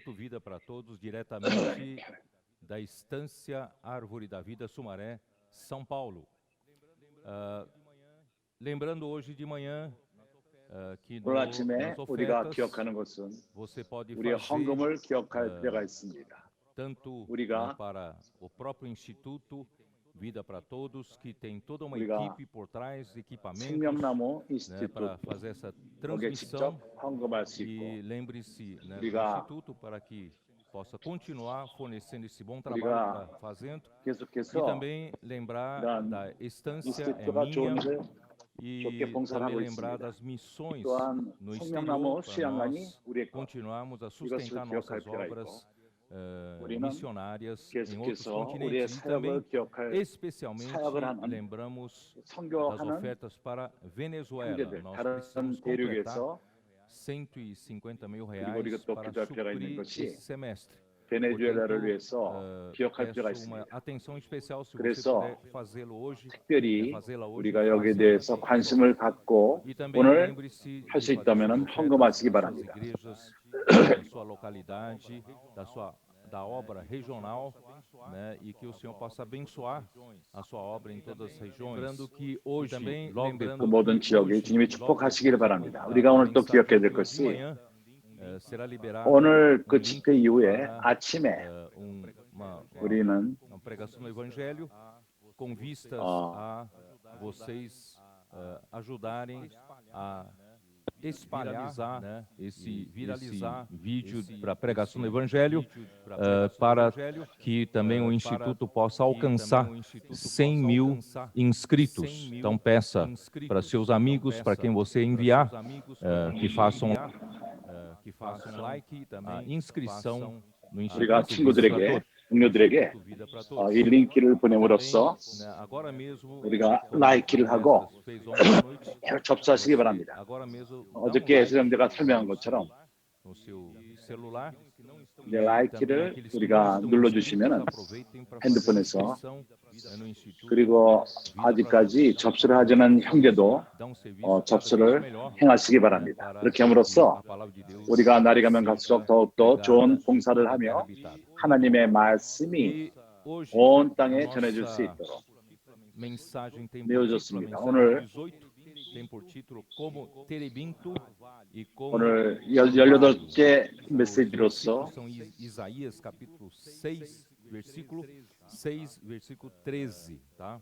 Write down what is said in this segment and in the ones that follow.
Instituto Vida para Todos, diretamente da Estância Árvore da Vida, Sumaré, São Paulo. Lembrando hoje de manhã que 오늘 아침에 nas 우리가 ofertas 기억하는 것은 você pode 우리의 fazer 헌금을 기억할 필요가 있습니다. tanto 우리가 para o próprio Instituto Vida para Todos, que tem toda uma 우리가 equipe por trás, equipamentos, 생명나무 né, 인스티튜트 para fazer essa 거기에 직접 transmissão. 헌금할 수 있고 E lembre-se, né, do 우리가 Instituto para que possa continuar fornecendo esse bom trabalho 우리가 que está fazendo. E 계속해서 também lembrar 이런 da Estância 인스티튜트가 좋은 minha 일을 e 좋게 봉사를 também 하고 lembrar 있습니다. das missões 또한 no 생명나무 exterior para 수양관이 nós 우리의 것. continuarmos a 이것을 sustentar 기억할 nossas 필요가 있고 obras 우리는 missionárias em outros 계속해서 우리의 continentes e também, 사역을 기억할 especialmente, 사역을 하는 lembramos das 선교하는 ofertas para Venezuela. 형제들 Nós 다른 precisamos completar 대륙에서 150 mil 그리고 reais 우리가 또 para 기도할 필요가 있는 suprir 것이 esse semestre. 베네수엘라를 위해서 기억할 필요가 Peço uma 있습니다. atenção especial se você 그래서 puder fazê-lo hoje, 특별히 fazê-la hoje, 우리가 여기에 faça 대해서 isso. 관심을 갖고 E também 오늘 lembre-se 할 de 수 fazer 있다면 suas 헌금하시기 ofertas nas suas 바랍니다. igrejas, na sua localidade, da obra regional, né, e que o Senhor possa abençoar a sua obra em todas as regiões. Lembrando que hoje também 그 모든 지역에 주님이 축복하시기를 바랍니다. 우리가 오늘 또 기억해야 될 것이 será liberado 오늘 그 link 집회 이후에 para, 아침에 uma 우리는 pregação do Evangelho com vistas a vocês ajudarem a espalhar, né, viralizar vídeo para a pregação do Evangelho, para que também o Instituto possa alcançar 100 mil inscritos. Então peça para seus amigos, para quem você enviar, que façam like, a inscrição no 우리가 Instituto 친구들에게 동료들에게 이 링크를 보냄으로써 우리가 라이크를 하고 접수하시기 바랍니다. 어저께 수령대가 설명한 것처럼 이제 라이크를 우리가 눌러주시면 핸드폰에서 그리고 아직까지 접수를 하지 않은 형제도 접수를 행하시기 바랍니다. 그렇게 함으로써 우리가 날이 가면 갈수록 더욱더 좋은 봉사를 하며 하나님의 말씀이 온 땅에 전해질 수 있도록 매우 좋습니다. 오늘 18개 메시지로서 Isaías capítulo 6, versículo 13, tá?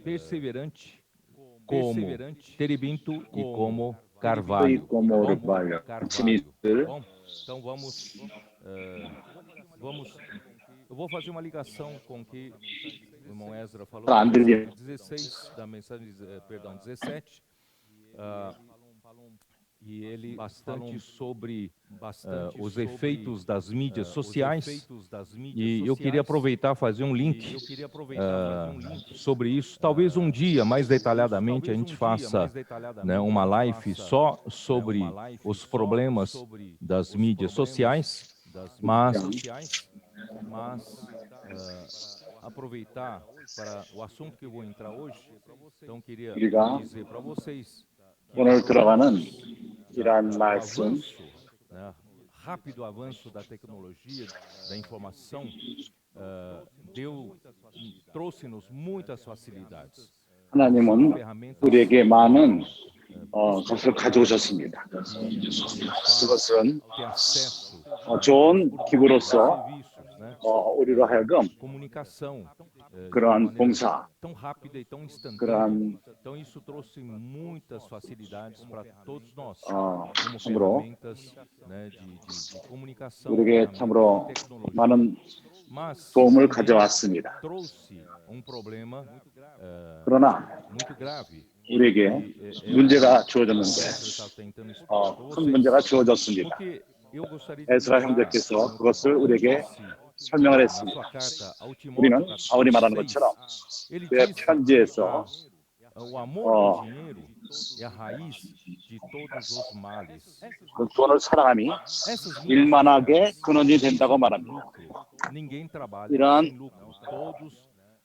Perseverante como terebinto e como carvalho. Bom, então vamos, eu vou fazer uma ligação com o que o irmão Ezra falou, 16 da mensagem, perdão, 17, e ele bastante sobre os efeitos das mídias sociais, e eu queria aproveitar e fazer um link sobre isso. Talvez um dia, mais detalhadamente, a gente faça, né, uma live só sobre os problemas das mídias sociais, mas aproveitar para o assunto que eu vou entrar hoje, então queria dizer para vocês 오늘 들어가는 이러한 말씀 rápido avanço da tecnologia, da informação, trouxe-nos muitas facilidades. 하나님은 우리에게 많은 것을 가져오셨습니다. 그것은 좋은 기구로서 우리로 하여금 그러한 봉사, 그러한 참으로 우리에게 참으로 많은 도움을 가져왔습니다. 그러나 우리에게 문제가 주어졌는데 큰 문제가 주어졌습니다. 에스라 형제께서 그것을 우리에게 설명을 했습니다. 우리는 바울이 말하는 것처럼 그의 편지에서 그 돈을 사랑함이 일만하게 근원이 된다고 말합니다. 이러한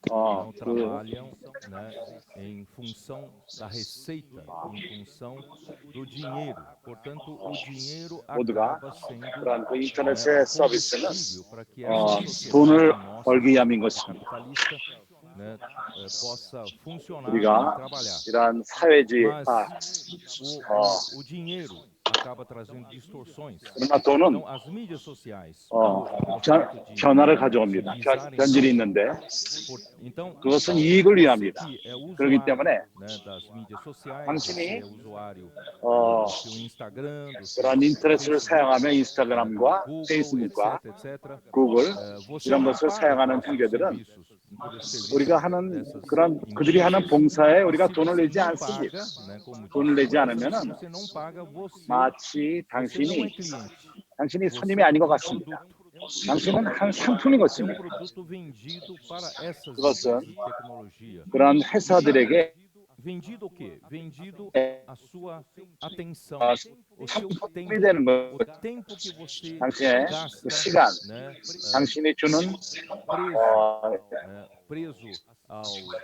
não trabalham, né, em função da receita, em função do dinheiro. Portanto, o dinheiro 모두가 acaba sendo 그런 그 né, 인터넷의 서비스는 combustível para que essa 돈을 sociedade nossa, 벌기 위함인 sociedade 것입니다. capitalista, né, possa funcionar e 우리가 trabalhar. 이러한 사회주의화, Mas o dinheiro acaba trazendo distorções. 그러나 돈은 Então, as mídias sociais, por fato de 변화를 가져옵니다. utilizarem 변질이 isso, 있는데 então, 그것은 이익을 você 위함이다. que é 그렇기 usuário, 때문에 né, das mídias sociais, você 당신이 é usuário 어, do seu Instagram, do seu 그런 인터넷을 Facebook, 사용하며 do 인스타그램과 Google, 페이스북과 etc. 구글 Você 이런 não 것을 paga 사용하는 por esses 형제들은 serviços, por esse serviço 우리가 하는 dessas 그런 그들이 하는 empresas. 봉사에 E 우리가 se 돈을 você 내지 não 않습니다. paga, né, como 돈을 disse 내지 Lázaro, se 않으면은 você não paga, você 마치 não é 당신이 cliente. 손님이 Você 아닌 것 é um 같습니다. produto. 당신은 한 상품인 Você é um 것입니다. produto vendido para essas 그것은 empresas de tecnologia. 그런 E 회사들에게 vendido o quê? Vendido a sua atenção, 어, o seu 상품이 tempo, 되는 o 것, tempo que você 당신의 그 gasta, 시간, né, 당신이 주는 preso, 어, né, preso 거기에 assistindo,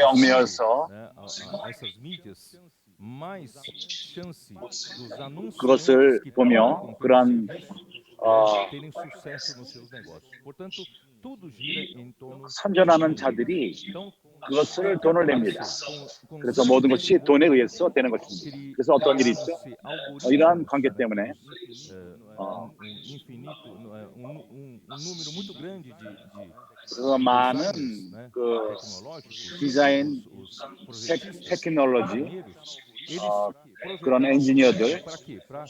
얽매여서 né, a essas mídias, mais chance dos anunciantes 그것을 que 보며 pagam pelo 그러한 serviço, né, 어, terem sucesso nos seus negócios. Portanto, tudo gira em torno de 선전하는 dinheiro. 자들이 Então, 그것을 tem que 돈을 냅니다. acontecer com 그래서 os 모든 것이 돈에 desenvolvedores 의해서 되는 것입니다. 그래서 어떤 일이 있죠? criar-se 이러한 algoritmos, 관계 né, 때문에 infinito, número muito grande de 그 많은 designers, né, 그 tecnológicos, 디자인 os projetistas, 테크놀로지 engenheiros, eles 그런 projetaram 엔지니어들 para quê? Para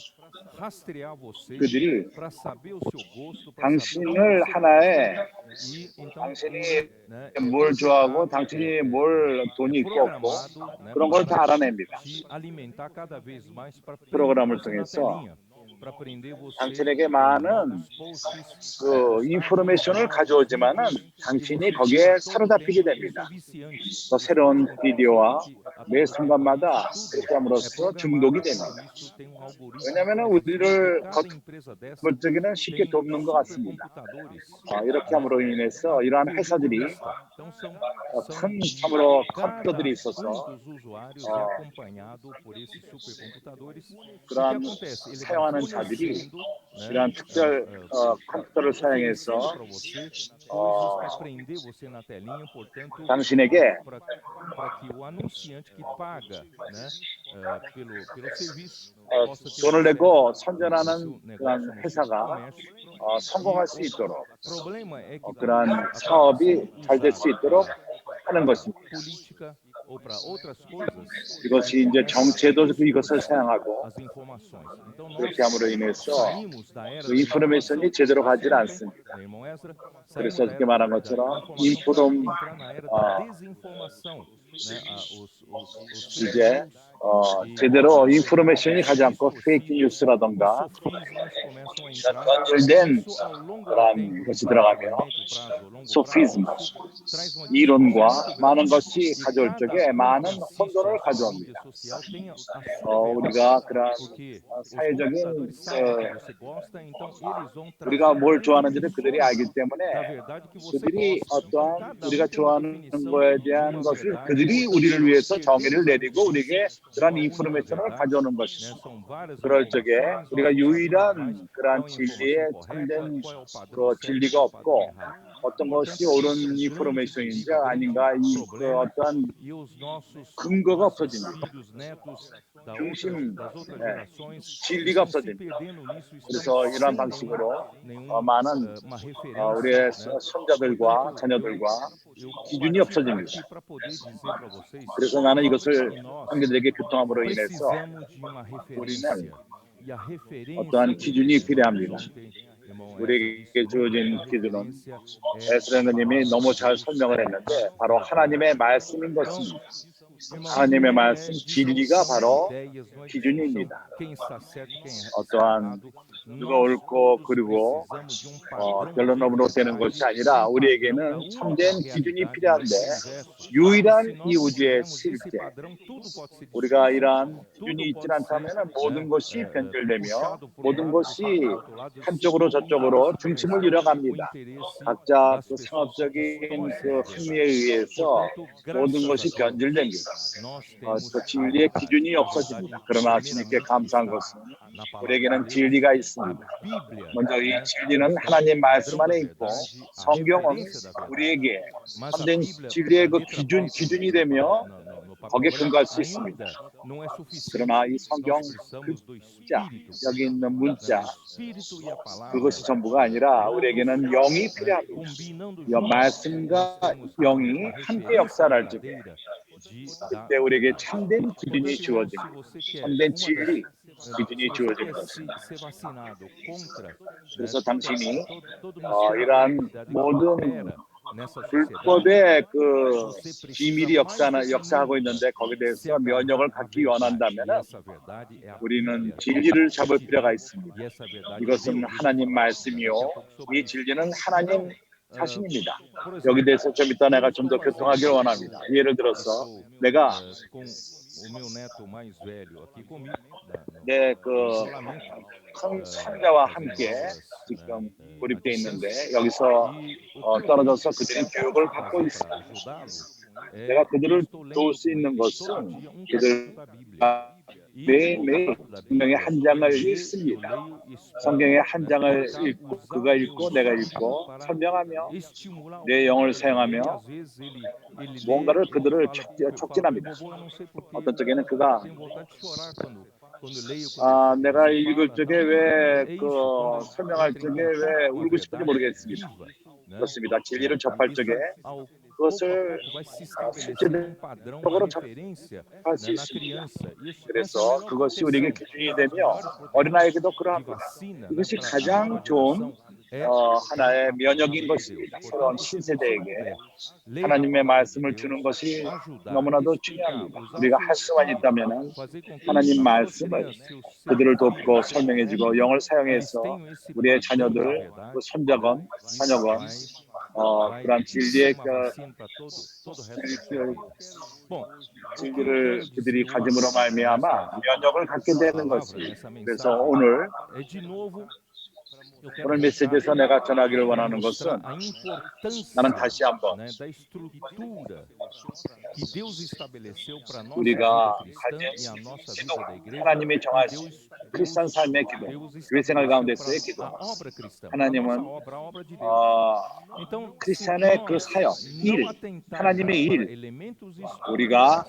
rastrear você, 그들이 para saber o seu gosto, para saber o que 당신을 você 하나의 gosta. E então 당신이 ele, né, 뭘 좋아하고 projetado, 당신이 뭘 돈이 있고 없고 programado, né, 그런 걸 다 para 알아냅니다. te alimentar cada vez mais, para prender 프로그램을 você na 통해서 telinha, para prender você 당신에게 com 많은 novos posts, 그 postagens, 인포메이션을 novos 가져오지만은 vídeos, e 당신이 você fica 거기에 todo o 사로잡히게 tempo, 됩니다. isso é viciante. 또 Isso faz 새로운 com que você 비디오와 fique a 매 todo tempo ali. 순간마다 Isso tudo 그렇게 é 함으로써 중독이 programado, 됩니다. por isso tem um algoritmo 왜냐하면 preciso, e 우리를 cada empresa dessa 겉보기는 쉽게 tem 돕는 것 같습니다. supercomputadores, 이렇게 né, 함으로 인해서 이러한 corrida de 회사들이 vista. Então 큰 참으로 cada 컴퓨터들이 있어서 dos usuários é acompanhado por esses supercomputadores. E o que 그러한 acontece? Ele vai 사용하는 자들이 fornecendo, né, 이러한 특별 컴퓨터를 oferecendo 사용해서 para você coisas para prender você na telinha, portanto, 당신에게 para que o anunciante que paga, né, pelo serviço possa ter 돈을 sucesso 내고 no 선전하는 seu 그러한 negócio, no seu 회사가 comércio. E 성공할 수 o 있도록 problema é que quando 그러한 isso acaba sendo 사업이 잘 될 수 usado 있도록 ha는 para 것입니다. política ou para outras coisas, ele 이것이 이제 começa a 정치에도 이것을 distorcer 사용하고 as informações. Então nós 그렇게 함으로 인해서 saímos da era 그 da 인포메이션이 informação, 제대로 가지 ontem, 않습니다. né, irmão Ezra, saímos 그래서 da 그렇게 era 말한 da 것처럼 informação para 인포돔 entrar na era da desinformação, né? Os fake 이제 news e 제대로 as 인포메이션이 가지 않고 페이크 distorcidas, os 뉴스라던가 sofismas começam a 이런 entrar, e 변질된 isso ao longo do 그런 tempo, no 것이 prazo, no 들어가며 médio prazo, ao longo prazo, 소피즘, isso traz uma distorção 이론과 muito 많은 grande, 것이 e 가져올 cada 적에 많은 que assiste a 혼돈을 sua mídia 가져옵니다. social tem a sua verdade, 우리가 그런 porque os 사회적인 computadores sabem o que você gosta, então eles vão 우리가 trazer 뭘 좋아하는지를 그들이 definições 알기 때문에 da verdade que você 그들이 gosta. Então 어떠한 cada 우리가 tem uma 좋아하는 definição 거에 de 대한 uma 것을 verdade, 그들이 portanto 우리를 nós 위해서 정의를 perdemos a 내리고 referência 우리에게 de 그런 uma única 인포메이션을 verdade, 가져오는 né? 것입니다. São várias 그럴 적에 informações, nós 우리가 não sabemos mais 유일한 그러한 qual é a informação 진리에 correta, 참된 qual é o padrão 그 certo, 진리가 qual é o padrão 없고 errado. 어떤 것이 Portanto, esse é 옳은 um grande 인포메이션인지 perigo, grande 아닌가 그 problema, 어떠한 e os 근거가 nossos 없어집니다. filhos, netos 중심, das outras 예, gerações 진리가 estão se 없어집니다. perdendo nisso, estão 그래서 이러한 sem 방식으로 nenhuma 많은 uma referência, 우리의 né? 손자들과 Portanto, 자녀들과 eu 기준이 participo 없어집니다. aqui para poder dizer para vocês 그래서 나는 이것을 que nós 형제들에게 교통함으로 인해서 precisamos de uma 우리는 referência. E a referência 어떠한 que 기준이 falamos 필요합니다. ontem, irmão Ezra disse 우리에게 muito bem, 주어진 a 기준은 referência é a 에스라님이 palavra 너무 de 잘 Deus, 설명을 é 했는데 a 바로 verdade. 하나님의 말씀인 Então, 것입니다. 하나님의 말씀 진리가 바로 기준입니다. 어떠한 누가 옳고 그리고 결론으로 되는 것이 아니라 우리에게는 참된 기준이 필요한데 유일한 이 우주의 실제 우리가 이러한 기준이 있지 않다면 모든 것이 변절되며 모든 것이 한쪽으로 저쪽으로 중심을 잃어갑니다. 각자 그 상업적인 그 흥미에 의해서 모든 것이 변질됩니다. 그 진리의 기준이 없어집니다. 그러나 주님께 감사한 것은 우리에게는 진리가 있습니다. 먼저 이 진리는 하나님 말씀 안에 있고 성경은 우리에게 참된 진리의 그 기준이 되며 거기에 근거할 수 있습니다. 그러나 이 성경 글자, 여기 있는 문자 그것이 전부가 아니라 우리에게는 영이 필요합니다. 말씀과 영이 함께 역사할 적에 그때 우리에게 참된 기준이 주어집니다. 참된 진리 기준이 주어질 것입니다. 그래서 당신이 이러한 모든 불법의 그 비밀이 역사하고 있는데 거기에 대해서 면역을 갖기 원한다면 우리는 진리를 잡을 필요가 있습니다. 이것은 하나님 말씀이요. 이 진리는 하나님 자신입니다. 여기 대해서 좀 이따 내가 좀 더 교통하기를 원합니다. 예를 들어서 내가 내 큰 손자와 함께 지금 고립되어 있는데 여기서 떨어져서 그들이 교육을 받고 있습니다. 내가 그들을 도울 수 있는 것은 그들과 매일매일 성경의 한 장을 읽습니다. 성경의 한 장을 읽고 그가 읽고 내가 읽고 설명하며 내 영을 사용하며 뭔가를 그들을 촉진합니다. 어떤 쪽에는 그가 내가 읽을 적에 왜 설명할 적에 왜 울고 싶은지 모르겠습니다. 그렇습니다. 진리를 접할 적에 그것을 실제적으로 접할 수 있습니다. 그래서 그것이 우리에게 기준이 되며 어린아이에게도 그러합니다. 이것이 가장 좋은 하나의 면역인 것입니다. 새로운 신세대에게 하나님의 말씀을 주는 것이 너무나도 중요합니다. 우리가 할 수만 있다면 하나님 말씀을 그들을 돕고 설명해주고 영을 사용해서 우리의 자녀들, 손자건, 자녀건 그런 진리의 진리를 그들이 가짐으로 말미암아 면역을 갖게 되는 것입니다. 그래서 오늘 메시지에서 내가 전하기를 원하는 것은 나는 다시 한번 우리가 가진 기도, 하나님이 정하신 크리스찬 삶의 기도, 교회 생활 가운데서의 기도, 하나님은 크리스찬의 그 사역, 일, 하나님의 일, 우리가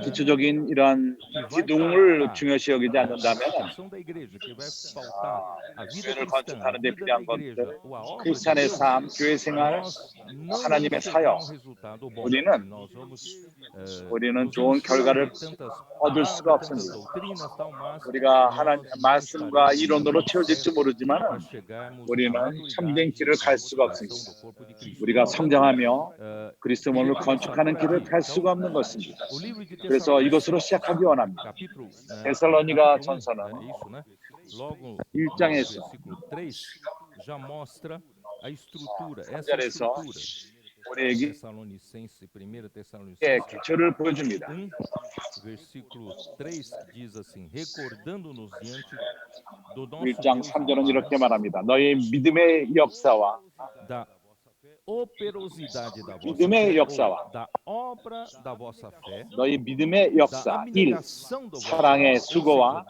기초적인 이러한 기둥을 중요시 여기지 않는다면 교회를 건축하는 데 필요한 것들, 크리스찬의 삶, 교회 생활, 하나님의 사역, 우리는 좋은 결과를 얻을 수가 없습니다. 우리가 하나님 말씀과 이론으로 채워질지 모르지만 우리는 참된 길을 갈 수가 없습니다. 우리가 성장하며 그리스도 몸을 건축하는 길을 갈 수가 없는 것입니다. 그래서 이것으로 시작하기 원합니다. 데살로니가 전서는 1장에서 3절에서 우리에게 기초를 보여줍니다. 1장 3절은 이렇게 말합니다. 너희 믿음의 역사와 믿음의 역사와 너희 믿음의 역사 1. 사랑의 수고와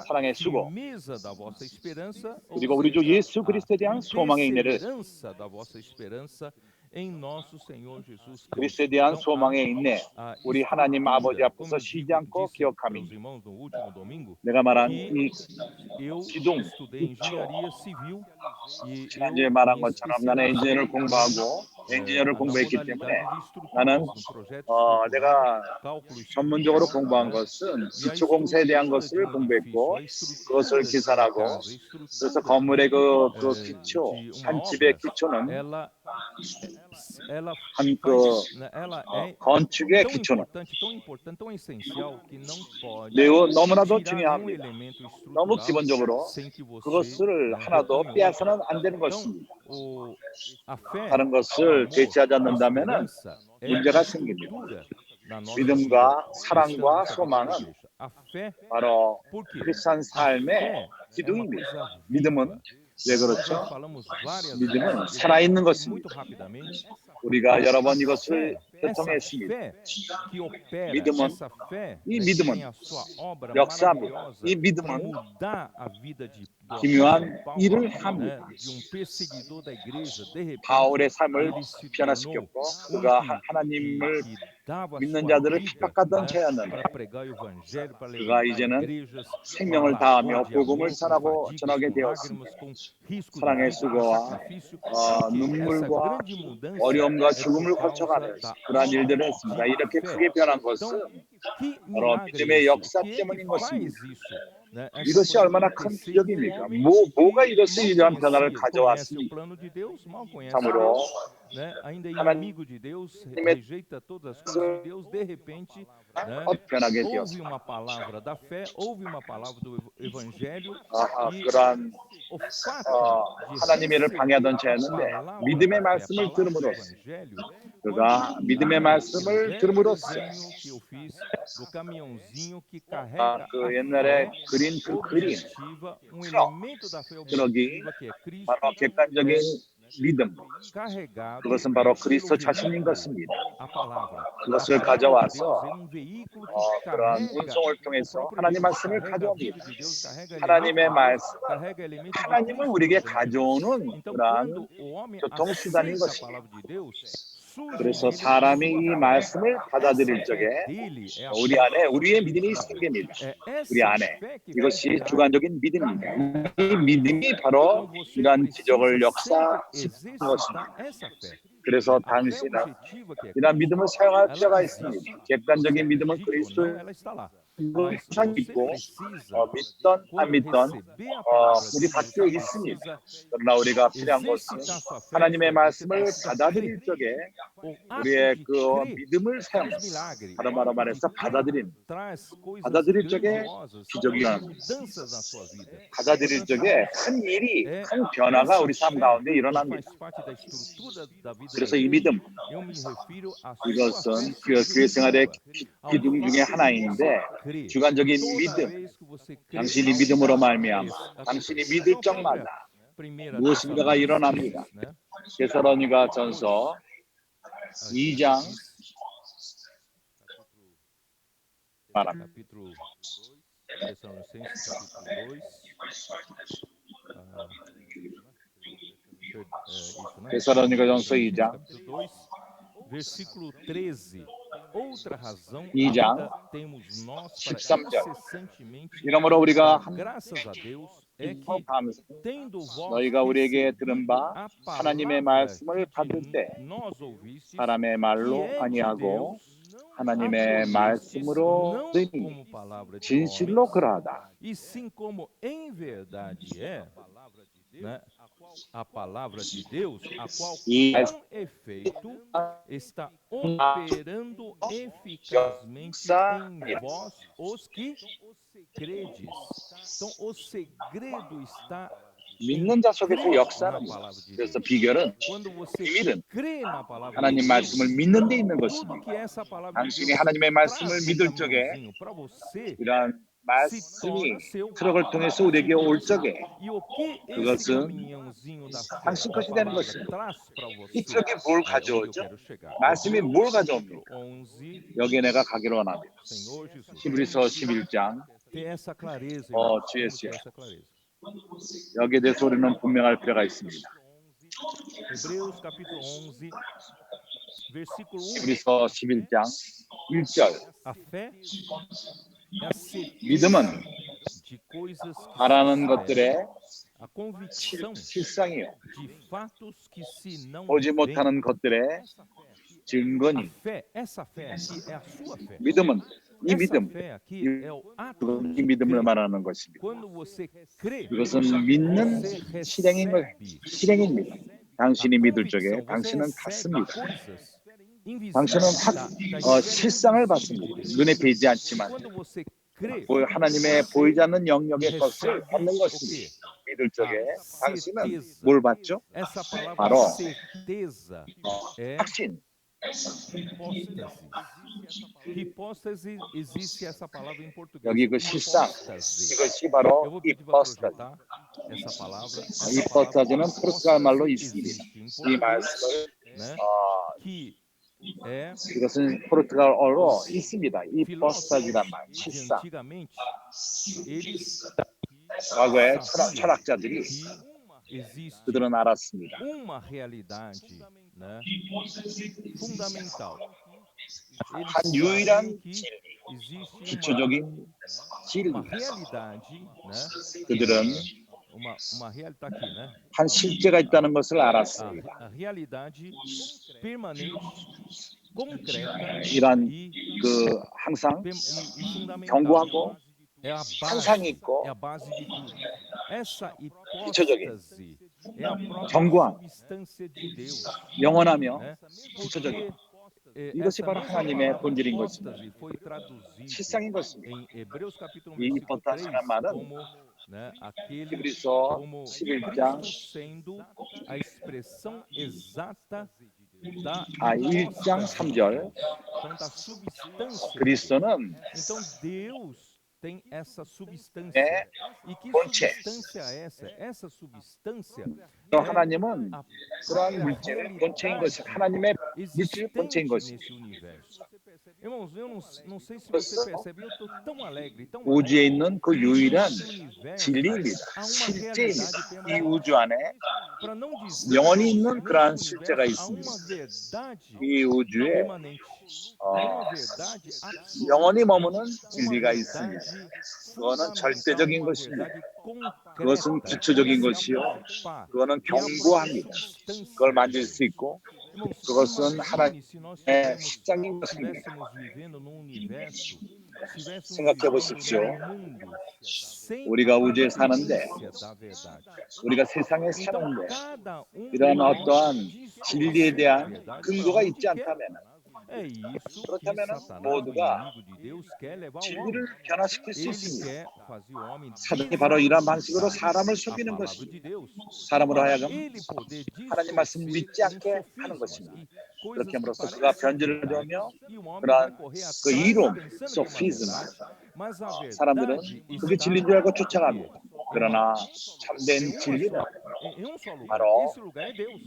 사랑의 수고 그리고 우리 주 예수 그리스도에 대한 소망의 인내를 그리스도에 대한 소망의 인내 우리 하나님 아버지 앞에서 쉬지 않고 기억하며 내가 말한 이 기둥, 기초 지난주에 말한 것처럼 나는 엔지니어를 공부하고 엔지니어를 공부했기 때문에 나는 내가 전문적으로 공부한 것은 기초공사에 대한 것을 공부했고 그것을 기술하고 그래서 건물의 그 기초, 한 집의 기초는 ela 한 faz, né, ela é 건축의 tão 기초는 importante, tão essencial que não pode 매우 너무나도 tirar nenhum 중요합니다. elemento 너무 estrutural 기본적으로 sem que você, 그것을 né, 하나도 retome outro. 빼앗아는 안 되는 Então, 것입니다. a fé, 다른 o 것을 amor, 대체하지 a 않는다면은 esperança é a 문제가 생깁니다. estrutura da nossa vida 믿음과 cristã, 사랑과 nossa vida de 소망은 igreja. A fé, 바로 por quê? 크리스찬 A 삶의 fé é uma 기둥입니다. coisa 믿음은 viva. 왜 Nós já 그렇죠? falamos várias 믿음은 vezes, eu vou 살아있는 repetir muito 것입니다. rapidamente. 우리가 여러 번 A 이것을 fé, essa 교통했습니다. fé que opera, 믿음은 essa fé, 이 né, que 믿음은 tem a sua obra 역사합니다. maravilhosa 이 para 믿음은 mudar a vida do 기묘한 apóstolo Paulo, 일을 né, 합니다. de perseguidor da igreja, de repente 바울의 삶을 ele se tornou 변화시켰고 그가 que 하나님을 dava 믿는 sua 자들을 vida, 핍박하던 né, 자였는데 para pregar o evangelho, para 그가 levantar 이제는 igrejas, com 생명을 labor 다하며 de 복음을 amor, com 전하고 fadigas, 전하게 com 되었습니다. lágrimas, com risco de 사랑의 vida, com 수고와 sacrifício. Por quê? Essa 눈물과 grande mudança 어려움과 é 죽음을 por 거쳐가는 causa da 그러한 obra 일들을 했습니다. de 이렇게 fé. 크게 변한 Então, 것은 que 바로 milagre é 믿음의 esse? 역사 O que é que 때문인 faz 것입니다. isso? Né? Essa 이것이 coisa 얼마나 큰 acontecer em um 기적입니까? homem 뭐가 que 이것이 mal 이러한 변화를 conhece o 가져왔습니까? plano de Deus, mal conhece 참으로 Deus, né? Ainda é 하나님의 inimigo de Deus, rejeita todas as coisas de Deus, de repente, né, 변하게 ouve 되었습니다. uma palavra da fé, ouve uma palavra do evangelho e 그러한 o fato de 하나님의 일을 receber 방해하던 a 자였는데 palavra 믿음의 da fé, a 말씀을 palavra do 들음으로써 evangelho, 그가 quando 믿음의 말씀을 velho 들음으로써 desenho que eu fiz do caminhãozinho que carrega 그 a 옛날에 fé 그린 그 그림 objetiva, elemento da fé 트럭이 objetiva que é Cristo, 바로 객관적인 믿음 carregado 그것은 바로 pelo 그리스도 자신인 veículo, 것입니다. a palavra. A 그것을 palavra de Deus 가져와서 é um veículo que 그러한 carrega 운송을 o 통해서 próprio 하나님 Deus, 말씀을 carrega a 가져옵니다. vida de Deus, carrega elemento 하나님의 de Deus, 말씀은 carrega elemento de 하나님을 Cristo 우리에게 dentro de nós. 가져오는 Então, 그러한 quando o homem 교통수단인 aceita a 것입니다. palavra de Deus, surge 그래서 nele a 사람이 sua 이 fé. 말씀을 Essa 받아들일 fé 적에 dele é a 우리 fé 안에 우리의 믿음이 objetiva. 생깁니다. É 우리 essa 안에 fé que faz 이것이 milagre. 주관적인 믿음입니다. 이 믿음이 바로 Então você 이러한 precisa 기적을 sempre 역사시키는 것입니다. exercitar essa fé. 그래서 A fé 당신은 objetiva que é 이러한 Cristo, 믿음을 사용할 ela 필요가 existe. 있습니다. 객관적인 Você 믿음은 acredite ou não, 그리스도를 ela está lá. Mas você 믿고 precisa, 믿던 안 quando 믿던 receber a palavra 우리 dele, 밖에 você 있습니다. precisa 그러나 우리가 필요한 것은 exercitar sua fé 하나님의 justamente. Você 말씀을 precisa 받아들일 crer. 적에 O ato 우리의 de 그 crer 믿음을 faz 사용해서 milagre. 다른 O 말로 ato de 말해서 crer 받아들인 traz coisas 받아들일 적에 grandiosas, 기적이 traz 일어납니다. mudanças na sua vida. 받아들일 Portanto, 적에 irmãos, 큰 일이 é 큰 변화가 essa 우리 삶 fé 가운데 que 일어납니다. faz parte da estrutura da vida da 그래서 이 igreja. 믿음 Eu me refiro à sua 이것은 fé 교회 생활의 subjetiva, ao 기둥 중에 fato de 하나인데 você crer. 주관적인 Toda 믿음 vez que você crê, 당신이 algo 믿음으로 vai 말미암아 당신이 acontecer. 믿을 Então, 적마다 primeira 무엇인가가 일어납니다. Tessalonicenses, né? 데살로니가 전서 2장 말합니다. Capítulo Tessalonicenses, capítulo 2. Isso, né? 데살로니가 전서 2장 Capítulo 2, versículo 13. Outra razão 2장 ainda temos nós para 13절. incessantemente 이러므로 우리가 dar graças a Deus é que 하면서 tendo vós 너희가 우리에게 recebido 들은 바 a 하나님의 palavra 말씀을 que 받을 de 때 nós ouvistes, 사람의 que 말로 é de 아니하고 Deus, 하나님의 acolhestes 말씀으로 não 되니 como palavra de 진실로 homens, 그러하다. e sim como em verdade é, né, a palavra de Deus, a qual 이 com efeito está operando eficazmente em vós os que credes. Então, o segredo está 믿는 자 속에서 na 역사는 palavra de 그래서 Deus. 비결은 Quando você 비밀은 crê na palavra de 하나님 Deus, 말씀을 믿는 데 있는 tudo 것입니다. que essa palavra de 당신이 Deus 하나님의 말씀을 traz no 믿을 적에 caminhozinho para você 이러한 se 말씀이 torna seu. 트럭을 통해서 우리에게 올 적에 E o que esse 그것은 caminhãozinho da fé, 당신 da 것이 되는 palavra, 것입니다. traz para 이 você? 트럭이 뭘 É onde eu 가져오죠? quero chegar. 말씀이 뭘 Hebreus 가져옵니까? capítulo 11, 여기에 내가 가기로 원합니다. Senhor Jesus. 히브리서 11장 Ter essa clareza, irmãos. 주의 Temos que ter 수야. essa clareza. 여기에 대해서 우리는 분명할 필요가 있습니다. Hebreus capítulo 11, versículo 1. 히브리서 11장 1절 A fé é a certeza 믿음은 de coisas que se 바라는 esperam, 것들의 a convicção 실상이요 de fatos que se não 보지 veem. 못하는 것들의 A 증거니 fé, essa fé aqui é a sua fé. 믿음은 이 Essa 믿음 fé aqui é o ato 이 de 믿음을 crer. 말하는 것입니다. Quando você crê, 이것은 믿는 você 실행인 것 recebe. 실행입니다. 당신이 믿을 적에 convicção, você 당신은 recebe 받습니다. coisas 당신은 invisíveis da 실상을 esfera 받습니다. invisível de 눈에 Deus. 보이지 않지만 Quando você crê, 하나님의 você 보이지 않는 영역의 것을 recebe 받는 o 것입니다. quê? 믿을 적에 A 당신은 certeza. 뭘 받죠? Essa palavra 바로 certeza é 확신. hipóstase. Hipóstase, existe essa palavra em português. 여기 그 실상, Hipóstase. 이것이 Eu 바로 vou pedir para 히포스타지. projetar essa palavra. 히포스타지는 포르투갈 말로 있습니다. existe em 이 português, 말씀을 né? Que é 이것은 포르투갈어로 있습니다. 히포스타지란 말, filósofos de 실상. antigamente, eles 과거에 sabiam 철학자들이 que existe 그들은 알았습니다. uma realidade, né, fundamental. Eles 한 sabiam 유일한 que 진리, existe 기초적인 진리. uma realidade, né? 그들은 Uma realidade tá aqui, né? 한 실제가 있다는 것을 알았습니다. A realidade permanente, concreta 이란 e 항상 fundamental. 견고하고 É a 상상이 base, 있고 é a base de tudo. Essa 기초적인 hipóstase é a própria 견고한 substância de Deus, 영원하며 né? 기초적인 Porque 이것이 essa 바로 mesma 하나님의 palavra 본질인 것입니다. hipóstase foi traduzido 실상인 것입니다. em Hebreus capítulo 1, 이 versículo 3 히포스타시란 말은 como, né, aquele 히브리서 como 11장 Cristo sendo a expressão exata da 1장 3절 então, da substância. 그리스도는 Então Deus tem essa substância. 네, E que 본체. substância é essa? Essa substância 하나님은 a 그러한 물질의 본체인 것이 하나님의 물질의 본체인 existente 것입니다. nesse universo. Irmãos, eu não sei se você percebe, eu estou tão alegre, tão 우주에 alegre. 있는 그 유일한 Nesse universo 진리입니다. há uma 실제입니다. realidade 이 permanente. 우주 안에 Para não dizer 영원히 있는 nesse 그러한 universo 실제가 há 있습니다. uma verdade 이 우주에 permanente. Há uma verdade absoluta. 영원히 머무는 Uma 진리가 있습니다. verdade 그거는 fundamental, 절대적인 uma 것입니다. verdade 그것은 concreta. 기초적인 Essa é a 것이요. palavra. 그거는 Que é a própria 견고합니다. substância 그걸 de 만질 Deus. 수 있고 Irmãos, 그것은 imagine se nós 십장인 것입니다. estivéssemos vivendo num universo, estivéssemos 생각해 vivendo 보십시오. num mundo sem 우리가 a 우주에 사는데 evidência da verdade. 우리가 세상에 Então, 사는데 cada 이러한 de nós 어떠한 distorce 진리에 a 대한 verdade 근거가 para onde 있지 quer. 않다면 É isso que 그렇다면 Satanás, o 모두가 inimigo de Deus, quer levar o 진리를 homem. 변화시킬 수 Ele 있습니다. quer fazer o homem 사단이 바로 이러한 방식으로 desacreditar 사람을 a 속이는 palavra 것입니다. de Deus. 사람으로 Para 하여금 ele poder 하나님 말씀 distorcer 믿지 com 않게 하는 sofismas 것입니다. e coisas 그렇게 que 함으로써 그가 parecem 변질을 verdade, 주며 e o homem vai 그러한 correr 그 atrás 이론, pensando que é uma 소피즘, verdade, mas a 사람들은 verdade 그게 está 진리인 줄 알고 em quê? 쫓아갑니다. 그러나 참된 진리는 Em um só lugar. 바로 Esse lugar é Deus.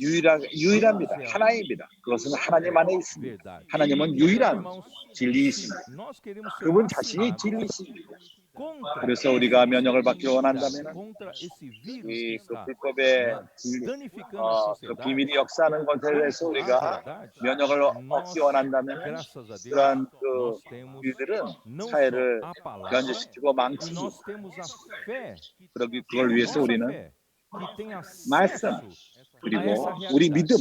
유일합니다. 하나입니다. 그것은 하나님 안에 있습니다. Verdade. 하나님은 유일한 Irmãos, 진리이십니다. se nós queremos ser 그분 자신이 vacinados 진리이십니다. contra 그래서 esse 우리가 면역을 받기를 vírus, 원한다면 contra esse vírus que 그 está 불법의 danificando a 그 sociedade, 비밀이 역사하는 것에 대해서 a 우리가 verdade, 면역을 nós, 얻기 원한다면 graças a Deus, 그러한 nós temos 일들은 não só 사회를 a palavra, 변질시키고 e 망치고 nós temos a fé, 그걸 위해서 nossa 우리는 fé, que tem 말씀 acesso a 그리고 essa 우리 realidade. 믿음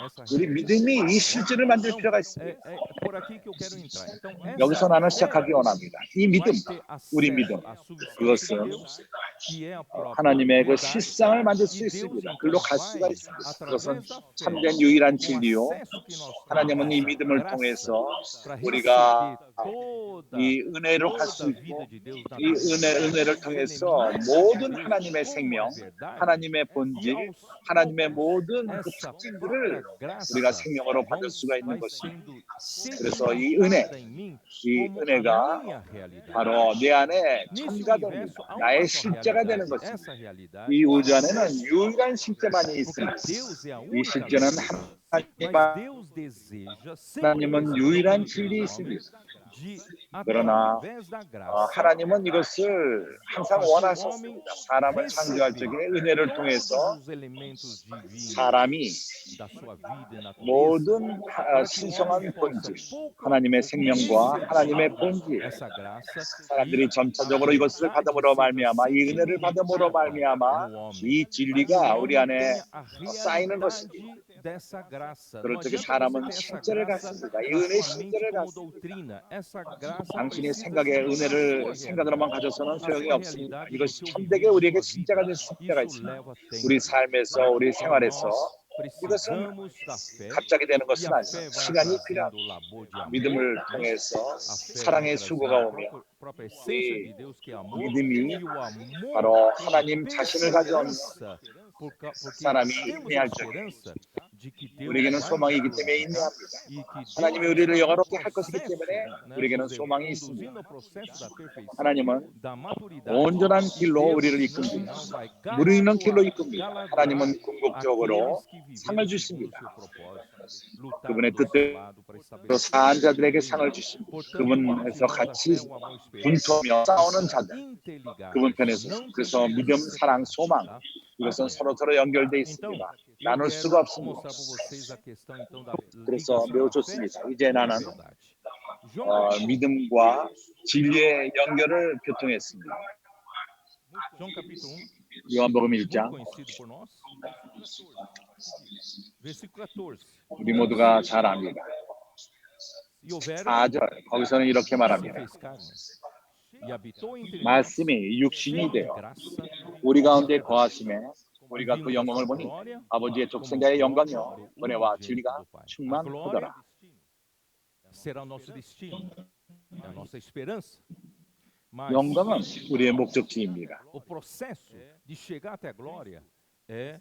Essa 우리 realidade. 믿음이 이 실제를 만들 Então, 필요가 있습니다. é por aqui que eu quero entrar. Então, 여기서 essa 나는 fé 시작하기 원합니다. 이 믿음, vai ter 우리 acesso 믿음, à substância 그것은 de Deus, que é a própria 하나님의 그 verdade, 실상을 만들 수 e Deus 있습니다. então 글로 갈 수가 vai, 있습니다. 그것은 através da fé, 참된 유일한 com o 진리요. acesso que nós temos 하나님은 이 essa 믿음을 graça 통해서 para 우리가 receber 이 은혜로 갈 수 toda a 있고 vida de Deus na 이 terra, 은혜를 os 통해서 elementos de 모든 Deus 하나님의 como 생명, a verdade, 하나님의 e 본질, aos 하나님의 poucos 모든 그 essa 특징들을 própria graça 우리가 생명으로 받을 수가 있는 vai 것입니다. sendo 그래서 이 은혜, sedimentada em mim 이 como a 은혜가 minha realidade. 바로 내 안에 Nesse 첨가됩니다. universo há uma 나의 só 실제가 되는 realidade. 것입니다. Essa realidade, 이 우주 안에는 유일한 실제만이 porque 있습니다. Deus é a 이 única 실제는 verdade. 하나님, Mas Deus deseja sempre 하나님은 유일한 진리 de 그러나 através da graça 하나님은 이것을 항상 원하셨습니다. 사람을 창조할 적에 은혜를 통해서 todos os elementos divinos 사람이 da sua vida e natureza 모든 para que o 신성한 homem possa 본질, pouco a 하나님의 pouco 생명과 receber 하나님의 본질, essa graça 사람들이 e 점차적으로 a 이것을 verdade 받음으로 seja 말미암아 이 은혜를 받음으로 sedimentada 말미암아 no homem. 이 Que o 진리가 우리 homem 안에 tenha a 쌓이는 realidade 것입니다. dessa graça. Não 그럴 적에 adianta você 사람은 ter essa 실제를 graça 갖습니다. 이 na 은혜의 sua mente 실제를 como 갖습니다. doutrina. Essa graça 당신의 precisa 생각에 se tornar a 은혜를 sua 생각으로만 realidade. 가져서는 A 소용이 sua 없습니다. realidade no 이것이 seu 참되게 viver, na 우리에게 sua 실제가 vida. 될 때가 Isso 있습니다. leva tempo. 우리 삶에서, 우리 Então 생활에서 nós 이것은 precisamos da fé 갑자기 되는 e 것은 a 아니에요. fé vai 시간이 필요합니다. trazendo o labor de amor, 믿음을 né? 통해서 A fé vai 사랑의 trazendo 수고가 a 오며 própria essência de 우리 Deus que é amor 믿음이 e o amor 바로 tem 하나님 자신을 가져오며 perseverança porque 사람이 temos a 인내할 때 esperança de que Deus 우리에게는 vai nos 소망이기 때문에 glorificar 인내합니다. e que Deus 하나님이 está 우리를 no 영화롭게 할 것이기 processo, 때문에 né, 우리에게는 nos 소망이 conduzindo 있습니다. ao processo da perfeição, 하나님은 da maturidade. 온전한 E 길로 Deus, 우리를 no 이끕니다. final, vai 무르익는 길로 galardoar, 이끕니다. galardoar 하나님은 궁극적으로 aqueles que 상을 viveram segundo o 주십니다. seu propósito, lutaram 그분의 do seu 뜻대로 lado para estabelecer o 사한 seu 자들에게 reino. 상을 주십니다. Portanto, 그분에서 irmãos, a 같이 fé, o amor, a esperança 분투하며 싸우는 estão 자들, interligados, 그분 편에서. não 그래서 podem 믿음, se 사랑, separar, 소망 tá? 이것은 Muito bem. 서로 연결돼 Então, 있습니다. eu 나눌 quero 수가 없습니다. mostrar para vocês a questão então da 그래서 ligação 매우 da fé 좋습니다. 이제 com a 나는 verdade. João capítulo 믿음과 진리의 연결을 교통했습니다. João capítulo 1, 요한복음 muito 1장 conhecido por nós. Versículo 14. 우리 모두가 잘 압니다. E o verbo 4절 거기서는 이렇게 se 말합니다. fez carne e habitou entre nós, 말씀이 육신이 cheio de 되어 graça 우리 e 가운데 verdade. 거하심에 E 우리가 그 vimos a 영광을 sua 보니 glória 아버지의 como 독생자의 glória 영광이요 do 은혜와 unigênito 진리가 do Pai. A 충만하더라. glória será o nosso destino, é a nossa esperança. Mas 영광은 우리의 목적지입니다. o processo de chegar até a glória é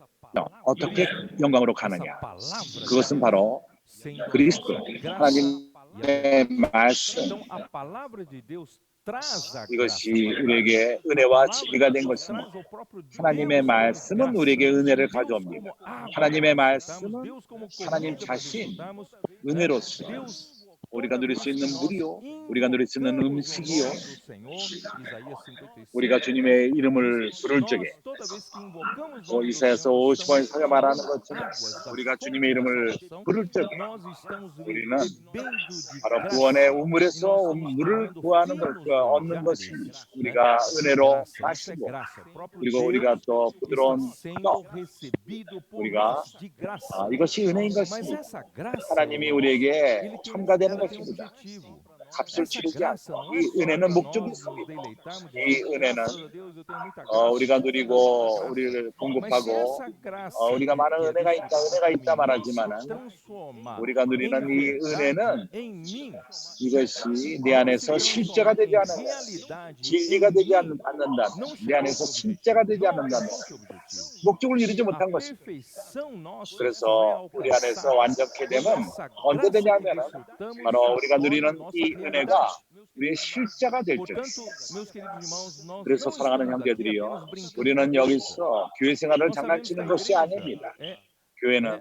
어떻게 영광으로 essa 가느냐? palavra de 그것은 Deus 바로 sendo a 그리스도 nossa graça 하나님의 e a verdade. 말씀 Então a palavra de Deus traz a graça. 이것이 para nós. 우리에게 A 은혜와 palavra 진리가 de 된 Deus 것입니다. traz o próprio 하나님의 Deus como 말씀은 graça. 우리에게 은혜를 Deus 가져옵니다. como água 하나님의 para desfrutarmos, 말씀은 Deus como 하나님 comida para 자신 desfrutarmos, né? 은혜로서 Deus 우리가 toda 누릴 vez 수 있는 que nós 물이요, 우리가 누릴 수 있는 invocamos o 음식이요, nome do Senhor, Isaías 56, 우리가 주님의 이름을 diz, 부를 nós 적에 toda vez que invocamos o nome do 이사야서 Senhor, nós 50번에 estamos 서가 말하는 tomando 것처럼 águas da 우리가 fonte 주님의 da 이름을 salvação, 부를 적에 nós estamos 우리는 bebendo de 바로 graça. 구원의 E 우물에서 nós estamos 물을 tomando 구하는 것, finos 얻는 manjares, 것이 né? 우리가 De 은혜로 graça. Isso é 마시고 graça. O próprio 그리고 Deus 우리가 또 está 부드러운 sendo 떡, recebido por 우리가 nós de graça. 이것이 은혜인 Mas 것입니다. essa graça, 하나님이 irmãos, 우리에게 첨가되는 ela tem um 것입니다. objetivo. 값을 Essa 치르지 graça 않고 não é 이 só 은혜는 para 목적이 nós nos 있습니다. deleitarmos, 이 dizer, 은혜는 graças a Deus, eu tenho muita graça. 우리가 Deus 누리고 tem muita graça. 우리를 Mas se 공급하고 essa graça 우리가 많은 que é 은혜가 있다 desfrutada 은혜가 있다 por mim se 말하지만은 transformar 우리가 em 누리는 이 verdade 은혜는 em mim, 이것이 내 não se 안에서 실제가 transformar 되지 em 않는 realidade 진리가 em 되지 mim, 않는다면 não 내 chegou ao 안에서 seu 실제가 objetivo. 되지 Não 않는다면 alcançou o seu objetivo. 목적을 이루지 A 못한 것입니다. perfeição nossa só é 그래서 우리 안에서 alcançada 완전케 quando 되면 essa 언제 graça que 되냐면은 desfrutamos 바로 se 우리가 torna 누리는 nossa 이 은혜가 realidade. 우리의 실제가 될 때. Portanto, meus queridos irmãos, nós 그래서 não 사랑하는 estamos aqui 형제들이요, apenas brincando 우리는 de igreja. 여기서 교회 생활을 Nós sabemos que 장난치는 a 것이 igreja 아닙니다. é, 교회는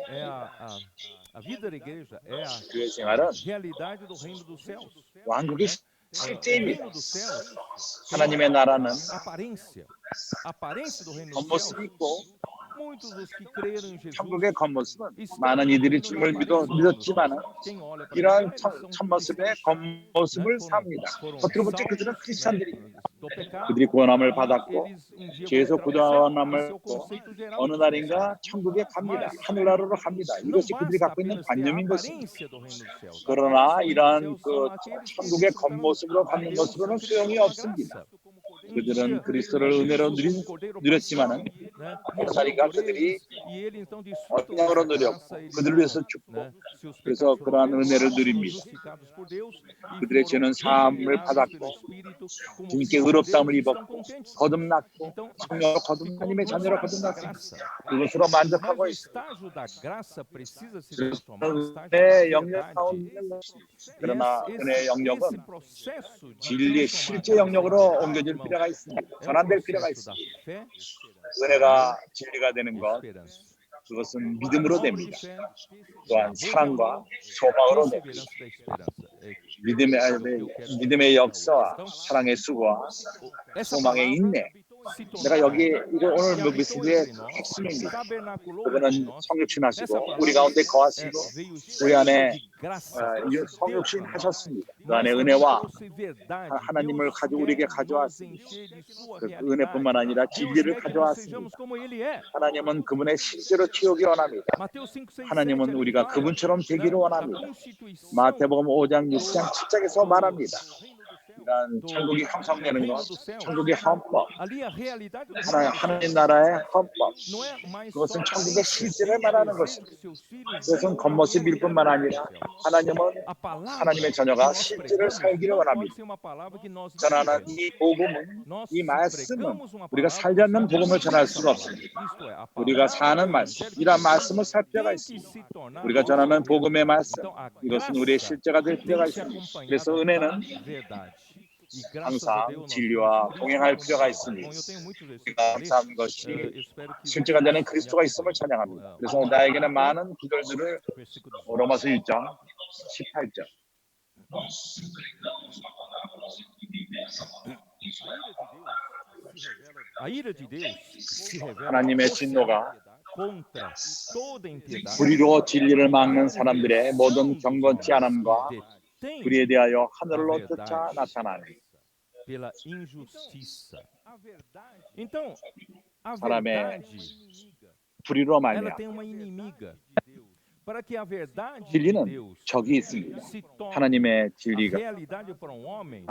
é, a vida da igreja é 교회 a 생활은 realidade do reino dos céus. 왕국의 O 실제입니다. reino dos céus 하나님의 나라는 aparência do reino dos céus. 겉모습이 있고 Muitos dos que creram em Jesus 천국의 겉모습은 estão 많은 이들이 vivendo 주님을 na aparência do reino dos 믿었지만 céus. Quem olha para 이러한 eles, eles são 첫모습의 cristãos, 겉모습을 né? 삽니다. Foram 겉으로 볼 때 salvos, 그들은 né, 크리스찬들입니다. do pecado. 그들이 구원함을 E 받았고 eles um dia vão 죄에서 entrar para o céu. 구원함을 Esse é o 받고 conceito geral 어느 dos 날인가 cristãos. 천국에 갑니다. Mas 하늘나라로 갑니다. não 이것이 그들이 basta 갖고 있는 apenas ter a 관념인 것입니다. aparência do reino dos céus. A 그러나 aparência do reino 이러한 dos céus 그 são aqueles que 천국의 desfrutaram 겉모습으로 de 갖는 Deus 것으로는 a 소용이 Cristo com a 없습니다. graça. Um 그들은 dia, 그리스도를 Cristo 은혜로 como 누린 cordeiro 누렸지만은 pascal, né, 어느 morreu 날인가 por 그들이 eles e eles então desfrutam 언약으로 dessa 누렸고 graça. Eles 그들을 são, 위해서 죽고 né, seus 그래서 pecados foram 그러한 은혜를 perdoados, foram 누립니다. justificados por Deus e 그들의 foram 죄는 사함을 regenerados 받았고 pelo Espírito como 주님께 filhos de 의롭다함을 Deus e estão 입었고 contentes. 거듭났고 Então, 성령으로 ficou 하나님의 duas 자녀로 fases da 거듭났습니다. graça. 그것으로 Mas 만족하고 o 있습니다. estágio da graça precisa se transformar no estágio da 은혜의 영역 verdade. 가운데 있는 것입니다. 그러나 은혜의 Esse 영역은 processo de 진리의 transformar 실제 essa 영역으로 verdade, 옮겨질 irmãos, 필요가 있습니다. é o 전환될 필요가 processo da 있습니다. fé, 은혜가 진리가 되는 e 것 esperança. 그것은 믿음으로 Obra de 됩니다. fé, 또한 labor de 사랑과 amor, 소망으로 됩니다. perseverança da esperança. É 믿음의 역사와 Então, 사랑의 수고와 essa 소망의 palavra 인내. se tornou 내가 여기 carne 이거 오늘 e habitou 메시지의 entre nós, 핵심입니다. tabernaculou 그분은 entre nós. 성육신하시고 Essa 우리 palavra 가운데 거하시고 veio 우리 cheia 안에 de graça, trouxe Deus 성육신 para nós. 하셨습니다. 그 Mas 안에 também 은혜와 trouxe verdade. 하나님을 Deus 가지고 우리에게 quer nos 가져왔습니다. encher de sua 그 realidade. 은혜뿐만 아니라 Deus 진리를 quer que nós 가져왔습니다. sejamos como Ele é. 하나님은 그분의 실제로 키우기 원합니다. Mateus 5, 6, 7 하나님은 ali 우리가 fala, 그분처럼 né, 되기를 da 원합니다. constituição 마태복음 5장 6장 7장에서 말합니다. 이런 천국이 형성되는 것, 천국의 헌법, ali a realidade do 하나님 나라의 헌법, não é mais só 그것은 a 천국의 실제를 desejo 말하는 dos 것입니다. seus filhos 그것은 vivendo a 겉모습일 뿐만 realidade 아니라 do céu. 하나님은 A palavra 하나님의 que 자녀가 nós 실제를 pregamos 살기를 não pode 원합니다. ser uma palavra que nós 전하는 vivemos. 이 복음은, Nós 이 se 말씀은 pregamos uma 우리가 palavra, 살지 nós 않는 temos que 복음을 viver 전할 essa 수가 palavra. 없습니다. Isto é, a 우리가 palavra 사는 do 말씀, evangelho que 이러한 vivemos 말씀을 살 필요가 tem que 있습니다. se tornar 우리가 nossa 전하는 복음의 realidade. 말씀, Então, a 이것은 우리의 graça 실제가 될 tem 필요가 que ser 있습니다. acompanhada 그래서 은혜는 da verdade. E graças a 항상 Deus nós temos 진리와 Cristo 동행할 como 필요가 verdade. 있습니다. Bom, eu tenho muitos versículos 우리가 a ler. 사는 것이 Eu espero que 실제가 vocês 되는 me 그리스도가 있음을 acompanhem. 찬양합니다. 그래서 나에게는 많은 구절들을 Versículo 18. 로마서 1장 18절 A ira de Deus se revela 하나님의 진노가 contra toda impiedade 불의로 진리를 막는 사람들의 모든 dos 경건치 homens 않음과 que detêm 불의에 대하여 a 하늘로 쫓아 verdade 나타나니 pela injustiça. Então, a 사람의 verdade, 불의로 ela 말미암아 tem uma inimiga. Para que a verdade de 진리는 Deus 적이 있습니다. se torne 하나님의 a 진리가 realidade para um homem,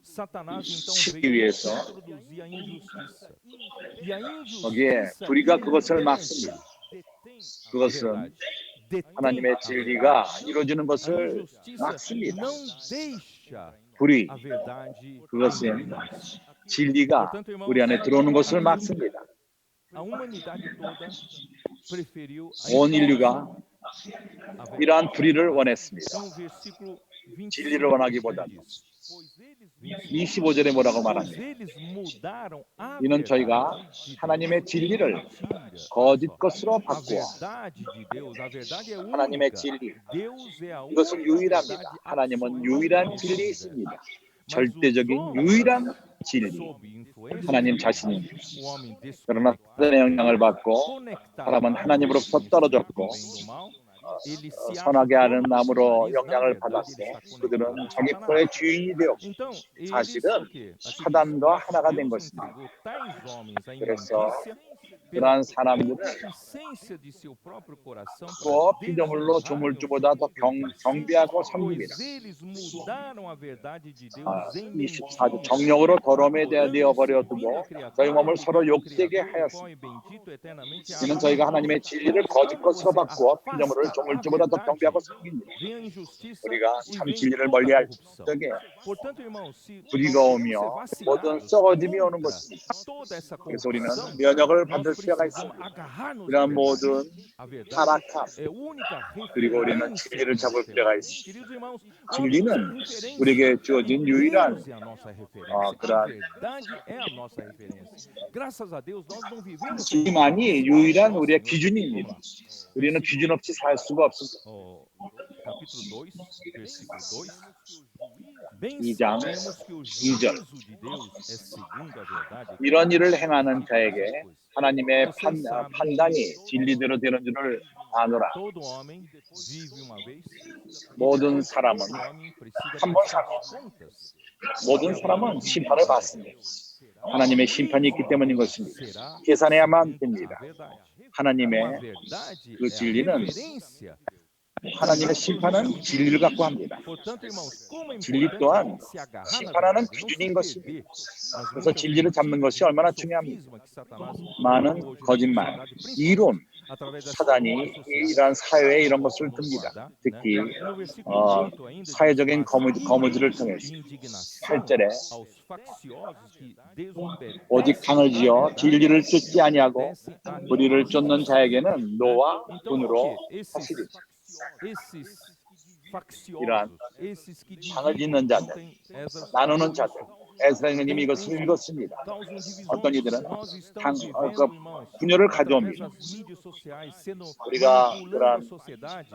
Satanás então 시기 veio 위해서 introduzir a injustiça. E a 거기에 injustiça 불의가 그것을 impede, 막습니다. detém a 그것은 verdade. Detém 하나님의 a 진리가 verdade. 이루어지는 A 것을 injustiça 막습니다. não deixa 불의, a verdade 그것은 em nós. 진리가 Portanto, irmãos, 우리 안에 들어오는 것을 막습니다. a humanidade toda preferiu a 온 injustiça 인류가 à verdade. 이러한 불의를 원했습니다. Então, o versículo 25 진리를 원하기보다 diz, 25절에 뭐라고 pois 말하냐? eles mudaram a 이는 저희가 verdade de Deus 하나님의 por 진리를 mentira. 거짓 Olha só, 것으로 a 바꾸어 verdade de Deus, a verdade é 하나님의 única. 진리, Deus é a 이것은 única 유일합니다. verdade 하나님은 absoluta 유일한 nesse 진리 universo. 있습니다. Mas os 절대적인 homens, 유일한 진리, sob influência 하나님 do 자신입니다. diabo, o homem 그러나 desconectado, 사단의 영향을 받고 conectado 사람은 ao 하나님으로부터 princípio 떨어졌고 do bem e do mal, ele se acha 선하게 하는 dono desse 나무로 nariz, na 영향을 verdade 받았어 ele está 그들은 conectado a 자기 Satanás. 코의 주인이 되었고 Então, eles 사실은 o quê? Aqui diz, 사단과 하나가 된 Deus 것입니다. entregou tais homens à 그래서 imundícia pela 그러한 사람들은 concupiscência de seu próprio coração 또 para 피조물로 desonrarem o 조물주보다 더 seu princípio, 경배하고 섬깁니다. pois eles mudaram a verdade de Deus em 24절 mentira, 정령으로 더러움에 대하여 adorando 버려두고 divina 저희 criatura 몸을 em 서로 lugar do 욕되게 Criador, o qual 하였습니다. é bendito eternamente. 이는 Amém. 저희가 하나님의 진리를 거짓 Quando 것으로 você 바꾸어 피조물을 afasta a 조물주보다 더 경배하고 verdade, 섬깁니다. vem a injustiça 우리가 e 참 vem 진리를 toda a 멀리할 corrupção. 적에 Portanto, irmão, se 불의가 nós queremos ser 오며 모든 vacinados 썩어짐이 오는 contra 것입니다. toda essa 그래서 우리는 corrupção, 면역을 nós 받을 필요가 precisamos 있습니다. agarrar-nos à 이러한 verdade. 모든 A verdade 타락함 é a única 그리고 우리는 referência que 진리를 nós 잡을 temos. 필요가 있습니다. Queridos irmãos, nós 진리는 temos referência. 우리에게 E 주어진 유일한 Deus é a nossa referência. A 그러한 verdade é a nossa referência. Graças a Deus, nós não vivemos sem 진리만이 referência. 유일한 Ó 우리의 Senhor, 기준입니다. vamos lá. 우리는 Versículo, 기준 없이 살 수가 없습니다. capítulo 2, versículo 2. Bem 2장 sabemos que o 2절 juízo de Deus é segundo a verdade. 이런 일을 행하는 자에게 하나님의 Vocês sabem 판단이 que 진리대로 되는 줄을 아노라. todo homem vive uma vez e 모든 depois 사람은 todo homem precisa 한번 prestar 살고 contas. 모든 사람은 심판을 받습니다. 하나님의 심판이 있기 때문인 것입니다. 계산해야만 됩니다. 하나님의 Uma verdade 그 é a 진리는 referência. 하나님의 심판은 진리를 갖고 합니다. Portanto, irmãos, como é 진리 importante 또한 se agarrar na 심판하는 verdade, não se 기준인 것입니다. perder as 그래서 muitas 진리를 잡는 것이 mentiras, 얼마나 o 중요합니다. sofisma que Satanás 많은 colocou hoje na 거짓말, sociedade, principalmente 이론, através das 사단이 redes sociais. 이러한 사회에 이런 것을 Vamos 듭니다. guardar, né? 특히 E no versículo 8 ainda diz, 사회적인 mas 거무지를 ira 통해서 e indignação 8절에 aos facciosos que desobedecem 오직 강을 지어 à verdade, 진리를 쫓지 아니하고 obedecem à 불의를 쫓는 injustiça. 자에게는 노와 Então, 분으로 o quê? 하시리. Esses 이러한 facciosos, esses que 강을 짓는 dividem, 자들, ontem Esdras 나누는 falou 자들, isso. 에스라 형님이 이것을 읽었습니다. Causam divisões. 어떤 이들은 Nós estamos 그 vivendo, irmãos, 분열을 através 가져옵니다. das mídias sociais, sendo 우리가 manipulando a 그런 sociedade.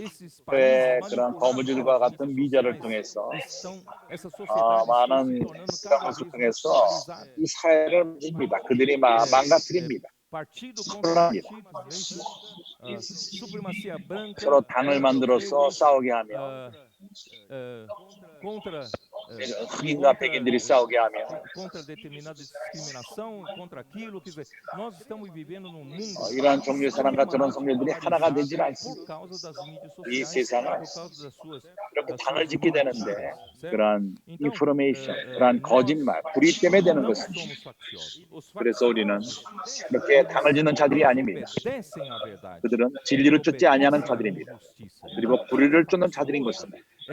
Esses 의 países 그런 manipulando 거무줄과 as 같은 mídias 미디어를 sociais, 통해서 essa sociedade está 많은 se tornando 이런 cada 것을 vez mais 통해서 polarizada. 이 사회를 만집니다. 그들이 망가뜨립니다. Partido contra partido, supremacia branca 서로 당을 만들어서 싸우게 하며 contra 흑인과 백인들이 싸우게 하며 contra determinada discriminação, contra aquilo, quer dizer, nós estamos vivendo num mundo 이러한 종류의 사람과 저런 성녀들이 하나가 되질 por 않습니다. causa das mídias 이 sociais, 세상은 por causa 이렇게 das 당을 suas 짓게 되는데 mentiras, certo? 그러한 Então, 인포메이션, 그러한 거짓말, 불의 때문에 되는 não 것입니다. somos facciosos. Os 그래서 우리는 facciosos, 이렇게 당을 짓는 자들이 아닙니다. obedecem à verdade. 그들은 진리를 쫓지 아니하는 obedecem à 자들입니다. justiça. 그리고 Então, 불의를 quem é 쫓는 자들인 faccioso 것입니다. é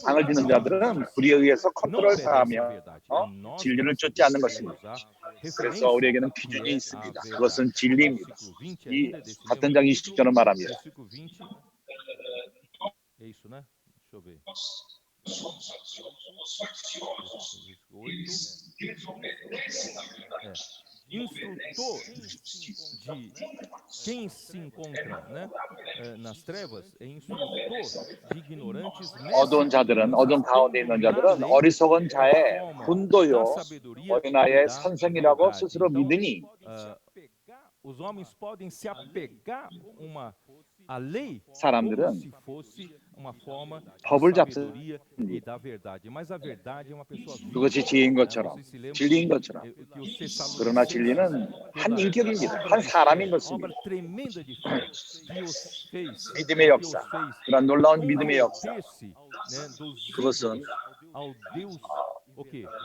당을 짓는 manipulador 자들은 de 불의에 의해서 não 컨트롤 obedece à 당하며 verdade. E nós 진리를 쫓지 않는 devemos 것입니다. usar 그래서 referência 우리에게는 que 기준이 é a 있습니다. verdade. 그것은 진리입니다. Versículo 20 이 ainda desse 같은 mesmo 장 capítulo, 20절은 말합니다. versículo 20. É isso, né? Deixa eu ver. Versículo 8. Instrutor de quem se encontra, né, nas trevas é instrutor de ignorantes 어두운 자들은 어두운 가운데 있는 자들은 어리석은 자의 분도요 어린아이의 선생이라고 스스로 믿으니 os homens podem se apegar à lei 사람들은 como se fosse uma forma 법을 de sabedoria e da verdade. Mas a verdade é uma pessoa viva. 그것이 지혜인 것처럼 Vocês se lembram 진리인 것처럼 que os Tessalonicenses, 그러나 진리는 한 toda 인격입니다. obra 한 de 사람인 fé, 것입니다. obra tremenda de fé que os fez, 믿음의 역사, 그런 놀라운 믿음의 역사, converter-se, né, dos 그것은 ídolos ao Deus,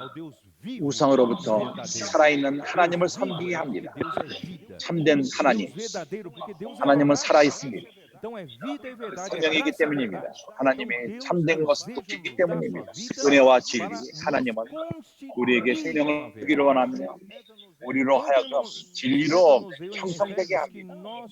ao Deus vivo, 우상으로부터 verdadeiro. 살아있는 하나님을 섬기게 합니다. Deus é vida. 참된 하나님, Deus verdadeiro, porque Deus é 하나님은 verdade. 살아있습니다. Então é vida e verdade, é 생명이기 graça e 때문입니다. verdade. 하나님이 Então, 참된 Deus 것을 deseja 돕기 nos dar 때문입니다. sua vida 은혜와 진리, para nos 하나님은 우리에게 constituir 생명을 com a 주기를 verdade. 원하며 우리로 Então, 하여금 irmão, 진리로 nos deu 형성되게 evangelhos que 합니다. nós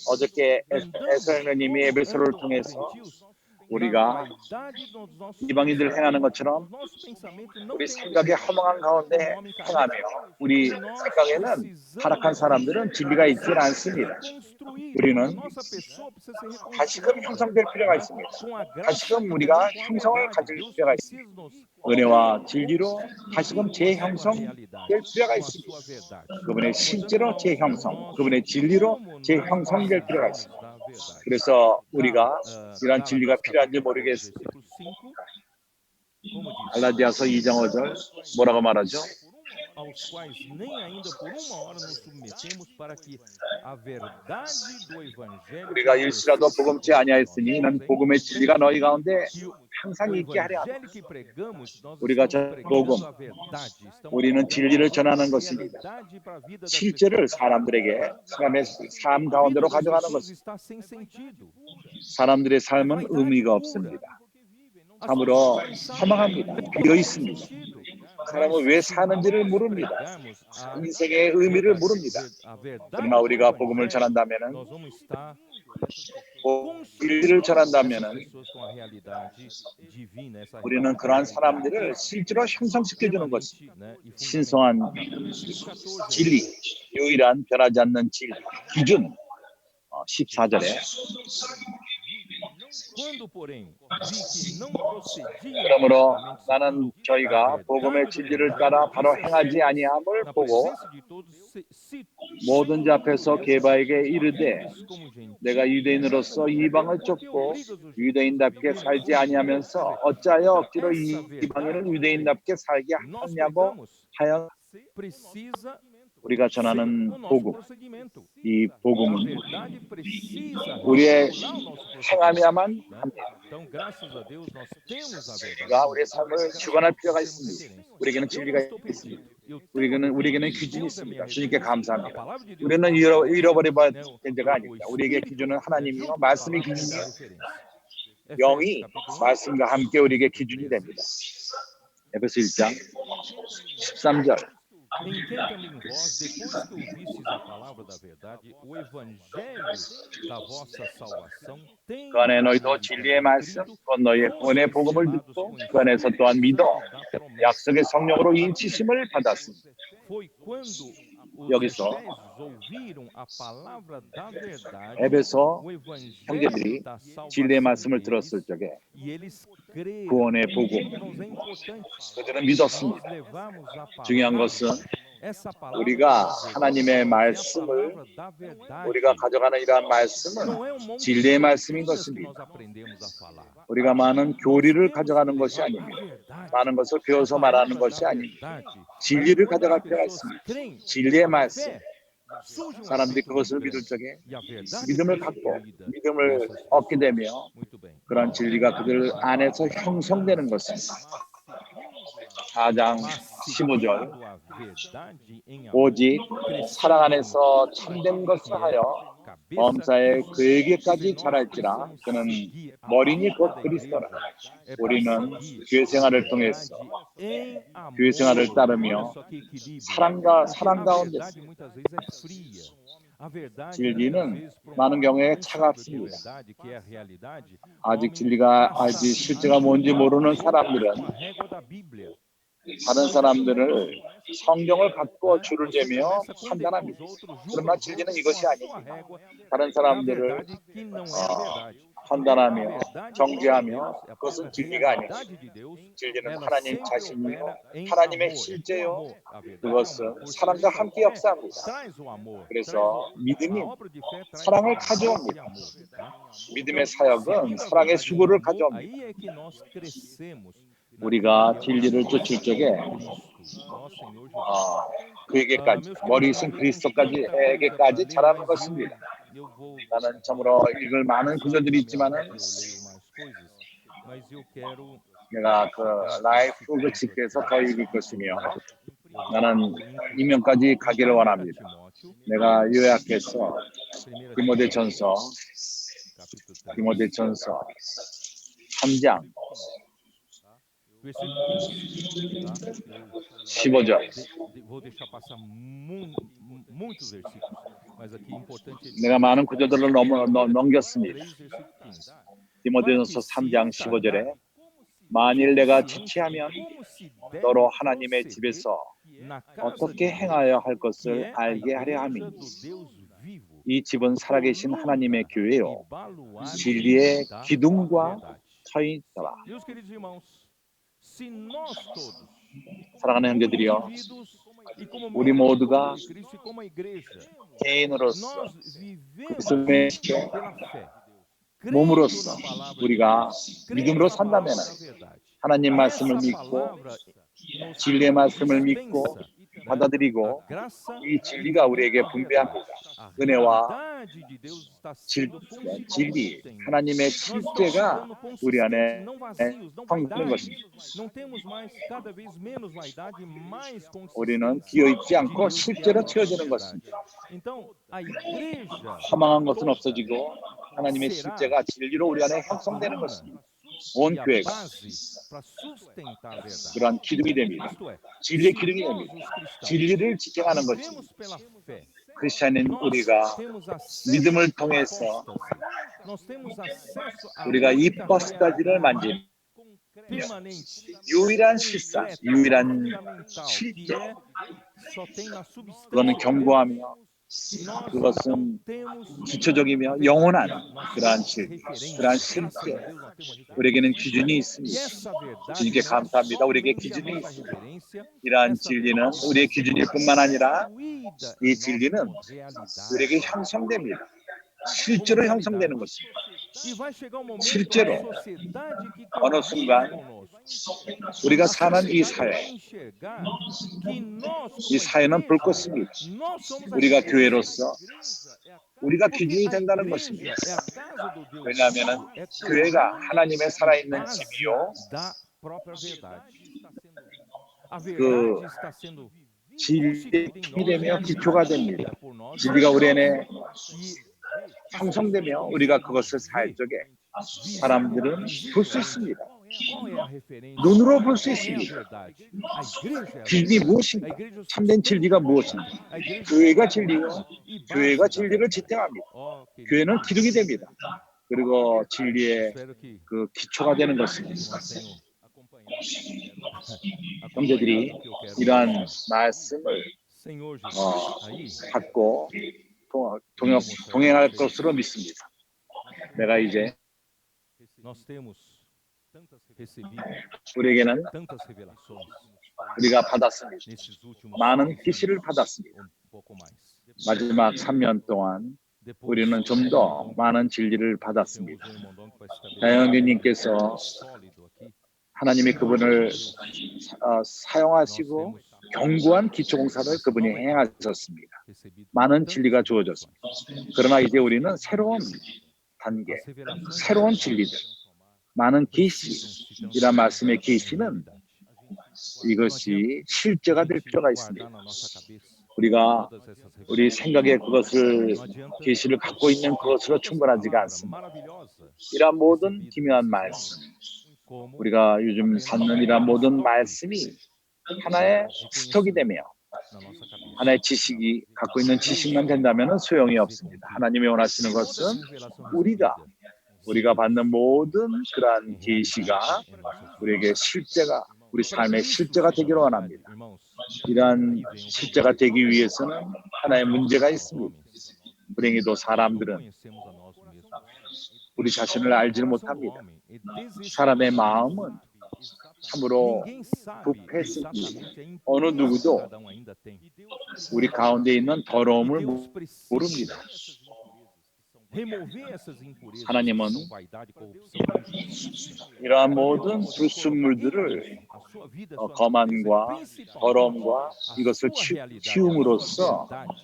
어저께 andamos 에스라님이 como 에베소를 andam os 통해서 gentios, na 우리가 vaidade dos nossos 이방인들 행하는 것처럼 nosso pensamento não 우리 tem 생각의 허망한 가운데 행하며 우리 생각에는 타락한 사람들은 진리가 있지 않습니다. 우리는 nossa pessoa precisa ser 다시금 형성될 필요가 있습니다. com a graça 다시금 de 우리가 Deus, com a 형성을 verdade. 가질 Deus 필요가 precisa 있습니다. nos 은혜와 진리로 다시금 재형성될 필요가 com a 있습니다. sua verdade. 그분의 실제로 재형성, 그분의 진리로 재형성될 필요가 있습니다. Da verdade. 그래서 우리가 이러한 Gálatas, 진리가 필요한지 capítulo 2, 모르겠습니다. versículo 5, como diz, 갈라디아서 2장 5절 뭐라고 말하죠? aos quais nem ainda por uma hora nos submetemos para que a verdade do evangelho 우리가 일시라도 복음치 아니하였으니 이는 복음의 진리가 너희 가운데 항상 있게 하려 합니다. evangelho que pregamos, nós 우리가 estamos 저 복음, pregando a verdade. Estamos 우리는 진리를 전하는 것입니다. verdade para a vida das 실제를 pessoas. 사람들에게 사람의 삶 A vida 가운데로 das 가져가는 pessoas 것입니다. está sem sentido. 사람들의 É 삶은 vaidade 의미가 pura. 없습니다. A 참으로 sua vida 허망합니다. 비어 있습니다. sentido. 사람은 왜 사는지를 모릅니다. Pregarmos a 인생의 의미를 모릅니다. a verdade 그러나 do 우리가 복음을 evangelho, 전한다면은 nós vamos estar 진리를 essas 전한다면은 pessoas com a realidade divina, essa 우리는 그러한 사람들을 실제로 형성시켜 주는 것입니다. né, e 신성한 진리, 유일한 변하지 않는 진리, 기준 14절에 Quando, porém, vi que não procediam 그러므로 corretamente 나는 segundo 저희가 a 복음의 verdade do 진리를 evangelho, 따라 바로 disse 행하지 아니함을 na 보고 presença de todos, se 모든 자 앞에서 게바에게 이르되 vives como gentil, 내가 유대인으로서 이방을 쫓고 유대인답게 살지 아니하면서 어찌하여 억지로 이방인을 유대인답게 살게 nós 하냐고 pregamos, 하여 precisa 우리가 ser 전하는 o nosso 복음, procedimento. 이 A 복음은 verdade precisa 우리의 regular o nosso procedimento. 행함이야만 né? 합니다. Então, graças a Deus, nós temos a verdade. 우리가 우리의 삶을 주관할 필요가 있습니다. 우리에게는 Eu não 진리가 estou 있습니다. perdido. Eu tenho 우리에게는 Deus 기준이 é minha 있습니다. referência. 주님께 A 감사합니다. palavra de Deus 우리는 é 잃어버려야 né, 될 때가 아닙니다. 우리에게 기준은 né, 하나님이요 junto com a 말씀이 palavra, 기준이요 é a referência. 영이 Efésios, 말씀과 함께 우리에게 기준이 됩니다. 에베소 1장 13절 Em quem também vós, depois que ouvistes a palavra da verdade, o evangelho da vossa salvação, tem 그 안에 너희도 진리의 말씀, 곧 너희의 구원의 복음을 듣고 그 안에서 또한 믿어 약속의 성령으로 인치심을 받았습니다. Foi quando os 여기서 efésios ouviram a palavra da verdade, 에베소 o evangelho 형제들이 da salvação 진리의 말씀을 deles, 들었을 적에 e eles creram. 구원의 복음 Irmãos, é importante 그들은 nós 믿었습니다. levarmos a 중요한 palavra 것은 우리가 하나님의 말씀을 우리가 가져가는 이러한 말씀은 진리의 말씀인 것입니다. 우리가 많은 교리를 가져가는 것이 아닙니다. 많은 것을 배워서 말하는 것이 아닙니다. 진리를 가져갈 필요가 있습니다. 진리의 말씀. 사람들이 그것을 믿을 적에 믿음을 갖고 믿음을 얻게 되며 그런 진리가 그들 안에서 형성되는 것입니다. 4장 15절 오직 사랑 안에서 참된 것을 하여 범사에 그에게까지 자랄지라. 그는 머리니 곧 그리스도라. 우리는 교회 생활을 통해서 교회 생활을 따르며 사랑 가운데서 진리는 많은 경우에 차갑습니다. 아직 진리가 실제가 뭔지 모르는 사람들은 다른 사람들을 성경을 갖고 줄을 재며 판단합니다. 그러나 진리는 이것이 아닙니다. 다른 사람들을 판단하며 정죄하며 그것은 진리가 아닙니다. 진리는 하나님 자신이요 하나님의 실제요 그것은 사랑과 함께 역사합니다. 그래서 믿음이 사랑을 가져옵니다. 믿음의 사역은 사랑의 수고를 가져옵니다. 우리가 진리를 쫓을 적에 그에게까지 머리이신 그리스도에게까지 자라는 것입니다. 나는 참으로 읽을 많은 구절들이 있지만은 내가 그 라이프 그 집회에서 더 읽을 것이며 나는 이면까지 가기를 원합니다. 내가 요약해서 디모데전서 3장 15절. 내가 많은 구절들을 넘겼습니다. 디모데전서 3장 15절에 만일 내가 지체하면 너로 하나님의 집에서 어떻게 행하여 할 것을 알게 하려 함이니 이 집은 살아계신 하나님의 교회요 진리의 기둥과 터이더라. 사랑하는 형제들이여, 우리 모두가 개인으로서 그리스도의 몸으로서 우리가 믿음으로 산다면 하나님 말씀을 믿고 진리의 말씀을 믿고 받아들이고 이 진리가 우리에게 분배합니다. 은혜와 진리, 하나님의 실제가 우리 안에 성취되는 것입니다. 우리는 비어있지 않고 실제로 채워지는 것입니다. 허망한 것은 없어지고 하나님의 실제가 진리로 우리 안에 형성되는 것입니다. 온 교회가 그러한 기둥이 됩니다. 진리의 기둥이 됩니다. 진리를 지탱하는 것입니다. 크리스찬인 우리가 믿음을 통해서 우리가 이퍼스타지를 만지며 유일한 실상, 유일한 실제 그거는 견고하며 그것은 기초적이며 영원한 그러한 실제 우리에게는 기준이 있습니다. 주님께 감사합니다. 우리에게 기준이 있습니다. 이러한 진리는 우리의 기준일 뿐만 아니라 이 진리는 우리에게 형성됩니다. 실제로 형성되는 것입니다. 실제로 어느 순간 우리가 사는 이 사회는 불꽃입니다. 우리가 교회로서 우리가 기준이 된다는 것입니다. 왜냐하면 교회가 하나님의 살아있는 집이요 그 진리의 힘이 되며 기초가 됩니다. 진리가 우리 안에 형성되며 우리가 그것을 살 적에 사람들은 볼 수 있습니다. 눈으로 볼 수 있습니다. 진리 무엇인가? 참된 진리가 무엇인가? 교회가 진리요. 교회가 진리를 지탱합니다. 교회는 기둥이 됩니다. 그리고 진리의 그 기초가 되는 것입니다. 형제들이 이러한 말씀을 받고 동행할 것으로 믿습니다. 내가 이제 우리에게는 우리가 받았습니다. nesses últimos 많은 6 계시를 anos, 받았습니다. um pouco mais. 마지막 3년 동안 Depois, 우리는 좀 더 많은 진리를 받았습니다. o irmão Dom que vai estabelecer 자영규님께서 sólido aqui. 하나님이 그분을 사용하시고 Nós temos 견고한 기초공사를 그분이 행하셨습니다. recebido 많은 tantas 진리가 revelações. 주어졌습니다. 그러나 이제 우리는 새로운 단계, As revelações 새로운 precisam 진리들, se transformar, 많은 precisam 계시, se 이란 transformar 말씀의 em 계시는 realidade. 이것이 실제가 될 필요가 있습니다. Guardar na nossa cabeça 우리가 todas essas 우리 revelações. 생각에 그것을 Não adianta 계시를 갖고 있는 그것으로 essa 충분하지가 palavra 않습니다. maravilhosa 이러한 모든 recebida 기묘한 nesses 말씀, anos, como 우리가 요즘 apenas 받는 이러한 모든 estoque 말씀이 하나의 de 스톡이 되며 conhecimento na nossa cabeça. 하나의 지식이 갖고 있는 지식만 된다면 소용이 없습니다. 하나님이 원하시는 Toda 것은 essa revelação 우리가 recebida 받는 모든 그러한 em 계시가 realidade em nossas vidas. 우리에게 실제가 우리 Para 삶의 isso 실제가 seja 되기를 verdade, 원합니다. irmãos, 이러한 aí vem o 실제가 problema. 되기 위해서는 하나의 문제가 Nós, 있습니다. homens, 불행히도 não 사람들은 conhecemos a nós mesmos. 우리 자신을 O 알지를 coração do 못합니다. homem é 사람의 desesperadamente 마음은 참으로 ninguém sabe 부패했습니다. exatamente a 어느 impureza que 누구도 cada um ainda tem. 우리 가운데 있는 E 더러움을 Deus precisa 모릅니다. remover essas impurezas que 하나님은 são vaidade, corrupção e injustiça. 이러한 Para Deus 모든 poder colocar 불순물들을 em nós a sua vida, a sua natureza, 거만과 principalmente 더러움과 a 이것을 sua realidade, a sua 치움으로써 verdade.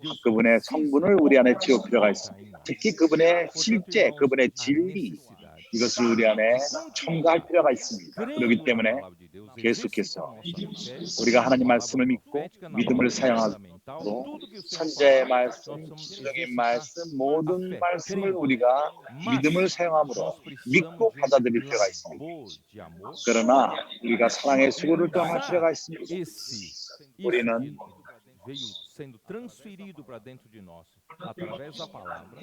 Deus 그분의 precisa 성분을 우리 안에 채울 필요가 colocar 있습니다. em nós. 특히 그분의 Portanto, 실제, irmãos, 그분의 a 진리 necessidade 이것을 우리 안에 첨가할 필요가 있습니다. 그렇기 crendo na 때문에 palavra de Deus, 계속해서 exercitar nossa fé, 우리가 하나님 na 말씀을 palavra 믿고 profética, na 믿음을 palavra 사용하고 fundamental, tudo que o Senhor 선자의 falar, 말씀, nós precisamos 지적인 exercitar 말씀, a 모든 fé, 말씀을 crendo. 우리가 믿음을 Mas 사용함으로 nós 믿고 precisamos de 받아들일 필요가 있습니다. labor de amor. 그러나 우리가 사랑의 수고를 떠날 필요가 있습니다. Isso 우리는 que veio sendo transferido para dentro de nós através da palavra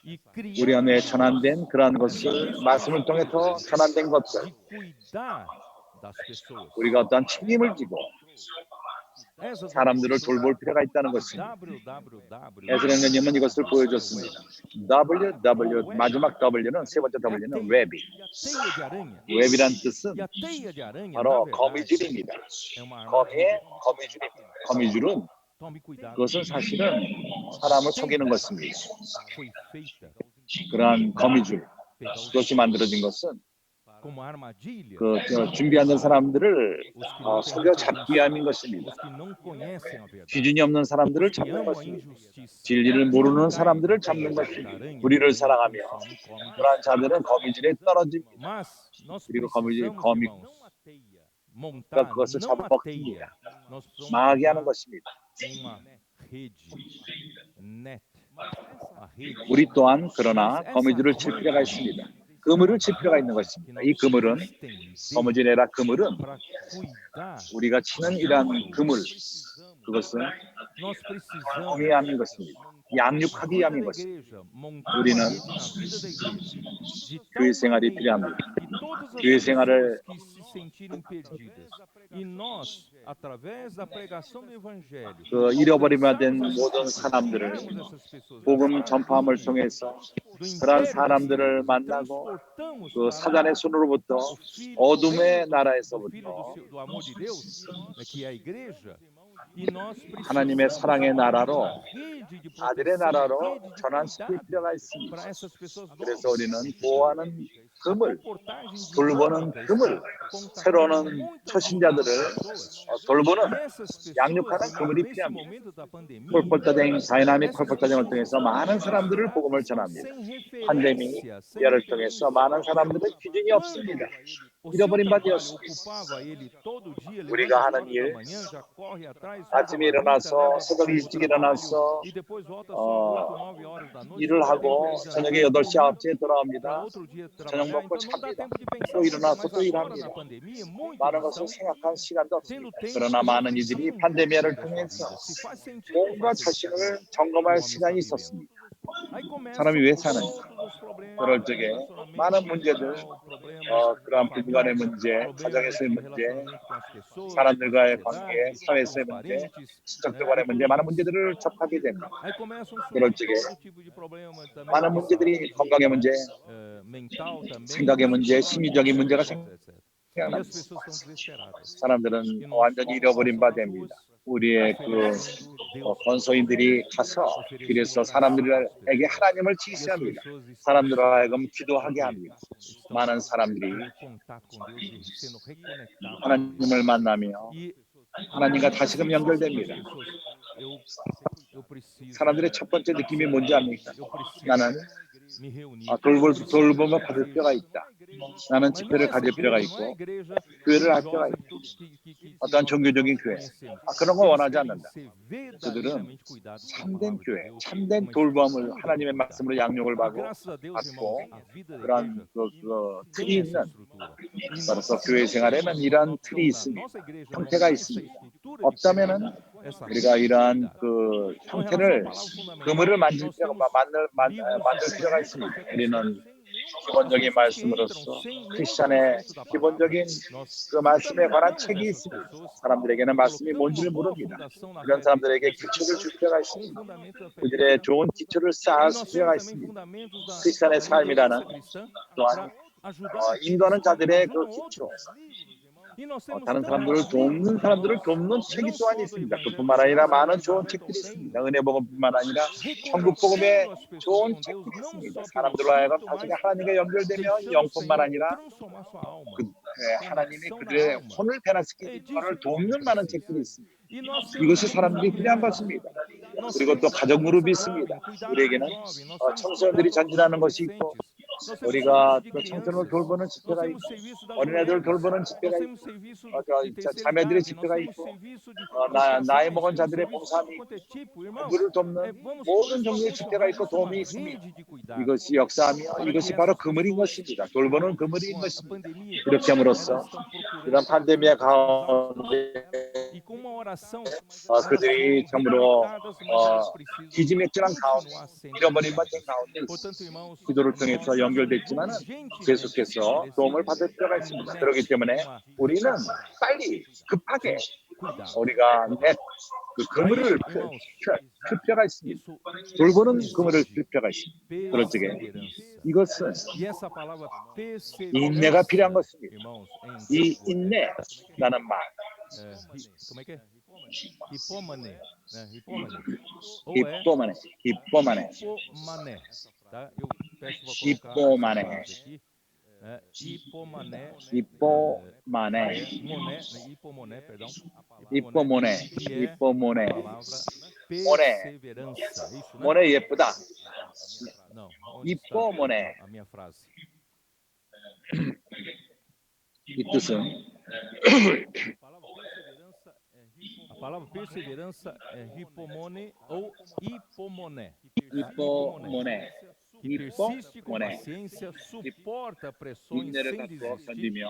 e 우리 안에 criando 전환된 그러한 것을 말씀을 통해 더 전환된 것들 de cuidar das pessoas. 우리가 어떠한 책임을 지고 사람들을 돌볼 필요가 있다는 것입니다. 에스겔님은 이것을 보여줬습니다. 마지막 W는 세 번째 W는 웹이. 웹이란 뜻은 바로 거미줄입니다. 거미줄입니다. 거미줄은 그것은 사실은 사람을 속이는 것입니다. 그러한 거미줄, 그것이 만들어진 것은 준비하는 사람들을 속여 잡기 위함인 것입니다. 기준이 없는 사람들을 잡는 것입니다. 진리를 모르는 사람들을 잡는 것입니다. 불의를 사랑하며 그러한 자들은 거미줄에 떨어집니다. 그리고 거미가 그것을 잡아먹습니다. 망하게 하는 것입니다. 우리 또한 그러나 거미줄을 칠 필요가 있습니다. 그물을 칠 필요가 있는 것입니다. 이 그물은 거미줄이 아니라 그물은 우리가 치는 이러한 그물, 그것은 공의함인 것입니다. 양육하기 위함인 것입니다. 우리는 교회 생활이 필요합니다. 교회 생활을 잃어버리면 된 모든 사람들을 복음 전파함을 통해서 그러한 사람들을 만나고 그 사단의 손으로부터 어둠의 나라에서부터 하나님의 사랑의 나라로 아들의 나라로 전환시킬 필요가 있습니다. 그래서 우리는 보호하는 그물, 돌보는 그물, 새로운 초신자들을 돌보는 양육하는 그물이 필요합니다. 콜포터댕 다이나믹 콜포터댕을 통해서 많은 사람들을 복음을 전합니다. 팬데믹을 통해서 많은 사람들의 기준이 없습니다. 잃어버린 바 되었습니다. 우리가 하는 일, 아침에 일어나서 새벽 일찍 일어나서 일을 하고 저녁에 8시, 9시에 돌아옵니다. 저녁 먹고 잡니다. 또 일어나서 또 일합니다. 많은 것을 생각할 시간도 없습니다. 그러나 많은 이들이 팬데믹을 통해서 온갖 자신을 점검할 시간이 있었습니다. 사람이 왜 사는지, 그럴 적에 많은 문제들, 그러한 부부간의 문제, 가정에서의 문제, 사람들과의 관계, 사회에서의 문제, 친척들 간의 문제, 많은 문제들을 접하게 됩니다. 그럴 적에 많은 문제들이 건강의 문제, 생각의 문제, 심리적인 문제가 생깁니다. E as 생각납니다. pessoas estão desesperadas. 사람들은 E nós 완전히 fomos 잃어버린 바 pelas 됩니다. ruas 우리의 그 oferecendo Deus 권소인들이 가서 oferecendo 길에서 oração às 사람들에게 pessoas. 하나님을 E as 지시합니다. pessoas estão 사람들로 하여금 기도하게 porque 합니다. estão 많은 사람들이 tendo contato com Deus e sendo reconectados com 하나님을 Deus. 만나며 E 하나님과 muitas 다시금 vezes as 연결됩니다. pessoas, eu preciso, 사람들의 첫 번째 느낌이 뭔지 압니까? eu preciso 나는 me reunir, eu 돌봄을 preciso 받을 ter 필요가 있다. 나는 mas não 집회를 é essa 가질 필요가 igreja, não é a 있고 igreja 교회를 할 필요가 religiosa 있고 que 어떠한 nós 종교적인 교회 conhecemos. 그런 거 Eles 원하지 querem 않는다. ser 그들은 verdadeiramente cuidados com a 참된 palavra de 교회, Deus, 참된 uma 돌봄을 estrutura de 하나님의 cuidado. 말씀으로 양육을 E graças a Deus, irmãos, 받고 a vida da 그런 igreja 틀이 tem essa 있는 estrutura. E 그래서 nós 교회 não 생활에는 temos 이러한 uma 틀이 opção na 있습니다. nossa igreja, não 형태가 há essa 있습니다. estrutura de 없다면은 cuidado, essa 우리가 rede de 이러한 cuidado. 그 Com relação à 형태를 palavra fundamental, 그물을 만들 nós 필요가 temos livros 만들 de 필요가 fundamento da 있습니다. fé cristã. 우리는 As 기본적인 pessoas que entram 말씀으로서 sem nenhum 크리스천의 conhecimento da palavra, 기본적인 nós 그 말씀에 관한 fundamentamos 책이 essas 있습니다. pessoas, 사람들에게는 말씀이 colocamos uma 뭔지를 boa 모릅니다. fundação na 이런 fé 사람들에게 dessas 기초를 줄 pessoas 필요가 com 있습니다. fundamento da fé 그들의 cristã. 좋은 기초를 E 쌓을 nós temos 필요가 também 있습니다. fundamentos 크리스천의 da liderança 삶이라는 cristã 또한 para ajudar aqueles 인도하는 que 자들의 그 ajudam 기초, outros. E nós temos 다른 tantos 사람들을 livros, 돕는 사람들을 irmãos, 돕는 책이 não 또한 só do 있습니다. Evangelho, 그뿐만 아니라 mas do 많은 좋은 Evangelho do 책들이 있습니다. Reino, 은혜복음뿐만 아니라 reconectando 천국복음의 as pessoas 좋은 com Deus, 책들이 não 있습니다. só pelo 사람들로 하여금 Espírito, 다시 mas 하나님과 연결되면 deixando o 영뿐만 Senhor 아니라 transformar sua alma. 하나님이 Conexão na 그들의 alma. 혼을 É 변화시키는 disso 것을 que o homem 돕는 많은 precisa. 책들이 있습니다. E nós temos 이것이 muitos 사람들이 필요한 familiares. 것입니다. Nós 그리고 또 temos 가정그룹이 essa 있습니다. ordem, cuidado do 우리에게는 jovem, nós temos 청소년들이 cuidado dos 전진하는 것이 있고 adolescentes, nós temos 우리가 serviço de 또 청소년을 crianças, 돌보는 nós 집회가 temos 있고 serviço das 어린애들 mulheres, 돌보는 nós 집회가 temos 있고 serviço de terceira 자매들의 idade, nós 집회가 temos 있고 serviço dos 나이 casais, 먹은 temos 자들의 serviço de tudo 봉사함이 quanto é tipo, irmãos. 누구를 돕는 Vamos 모든 종류의 집회가 proporcionar 있고 isso uma 도움이 있습니다. rede de cuidado 이것이 역사하며 para que 이것이 바로 essas 그물인 pessoas, 것입니다. 돌보는 그물인 com a 것입니다. pandemia, 이렇게 elas 함으로써 estão procurando 이런 estar 팬데미아 juntas, mais 가운데 e com uma oração, elas 그들이 foram 참으로 reconectadas, mas elas precisam 기지맥진한 가운데 continuar sendo 잃어버린 cuidadas. 것 가운데 Portanto, irmãos, 기도를 nós 통해서 연결됐지만은 urgentemente 계속해서 도움을 받을 필요가 precisamos 있습니다. um 그렇기 match, 때문에 uma 우리는 rede 빨리 급하게 de cuidado. 우리가 그 Para 그물을 isso, 필 irmãos, 필요가 있습니다. isso 돌보는 그물을 exige 필 필요가 있습니다. 그렇지게 perseverança. 이것은 E essa palavra 인내가 필요한 perseverança, 것입니다. irmãos, em 이 grego 인내라는 말, como é que é? Hipomane, né? Hipomane. Ou é 기뻐만해, 기뻐만해, hipomané, tá? Eu peço para colocar essa hipomané, frase aqui. Hipomané, hipo만해, moné, hipomoné, perdão. hipo모네, Que é hipo모네, a palavra perseverança. É isso, né? 모네 예쁘다. Não, onde está hipo모네. a minha frase? 이 뜻은 A palavra perseverança é hipomone ou hipomoné. hipo모네, Que persiste com hipo모네. paciência, suporta pressões 인내를 sem 갖고 desistir, 견디며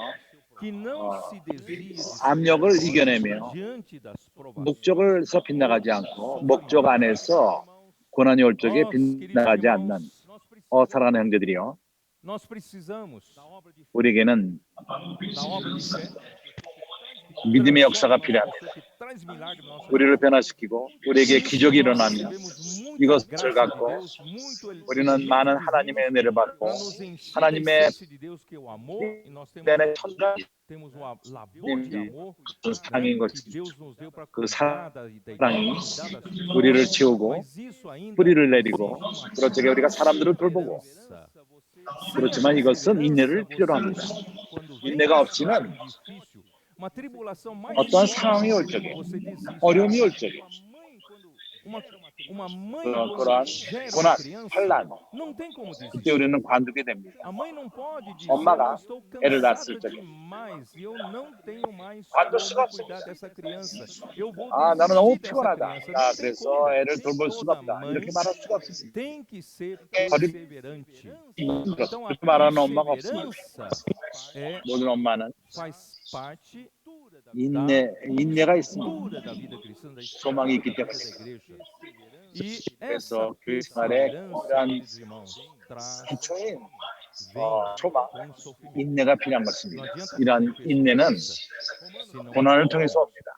que não se desvia de seus 압력을 propósitos 이겨내며 diante das provações. 목적을서 빗나가지 않고 목적 안에서 고난이 올 적에 Nós, queridos 빗나가지 않는 irmãos, 사랑하는 형제들이요. nós precisamos 우리에게는 da obra de fé 믿음의 역사가 transforma nossa 필요합니다. pessoa, que traz milagre na nossa 우리를 vida. 변화시키고 우리에게 기적이 Nós 일어나며 recebemos muita 이것을 graça de 갖고 Deus, muito 우리는 elementos 많은 divinos 하나님의 은혜를 받고 para nos encher da 하나님의 essência de Deus, que é o amor, e nós 내내 천가 temos um labor de amor, 사랑인 que 것입니다. Deus nos deu para 그 cuidar da 사랑이 cuidar das pessoas. 우리를 채우고 Mas isso ainda 뿌리를 내리고 exige uma 그렇게 우리가 사람들을 돌보고 perseverança. 그렇지만 이것은 인내를 필요로 합니다. Quando vem 인내가 uma 없이는 situação difícil, uma tribulação mais 어떠한 forte, 상황이 올 적에 você desiste. 어려움이 올 적에 Uma mãe 그러한 quando gera 고난, uma criança 환란 não tem como 그때 desistir. 우리는 관두게 됩니다. A mãe não pode dizer, 엄마가 eu estou 애를 낳았을 cansada 적에 demais e eu não tenho mais 관둘 수가 como cuidar 없습니다. dessa criança. Eu vou 나는 너무 desistir dessa 피곤하다. criança. 나 Não tem 그래서 como. 애를 돌볼 수가 Toda 없다. mãe 이렇게 말할 수가 없습니다. tem que ser 어린 perseverante. Então a 그렇게 말하는 엄마가 없습니다. perseverança 모든 엄마는 faz parte 인내가 있습니다. cultura da vida cristã, da 소망이 있기 história da 때문에. igreja. E 그래서 essa 교회 생활에 perseverança, 그러한 queridos irmãos, traz, 기초인 vem 소망, com sofrimento. 인내가 필요한 Não 것입니다. adianta 이러한 ter 인내는 perseverança se não 고난을 통해서 옵니다.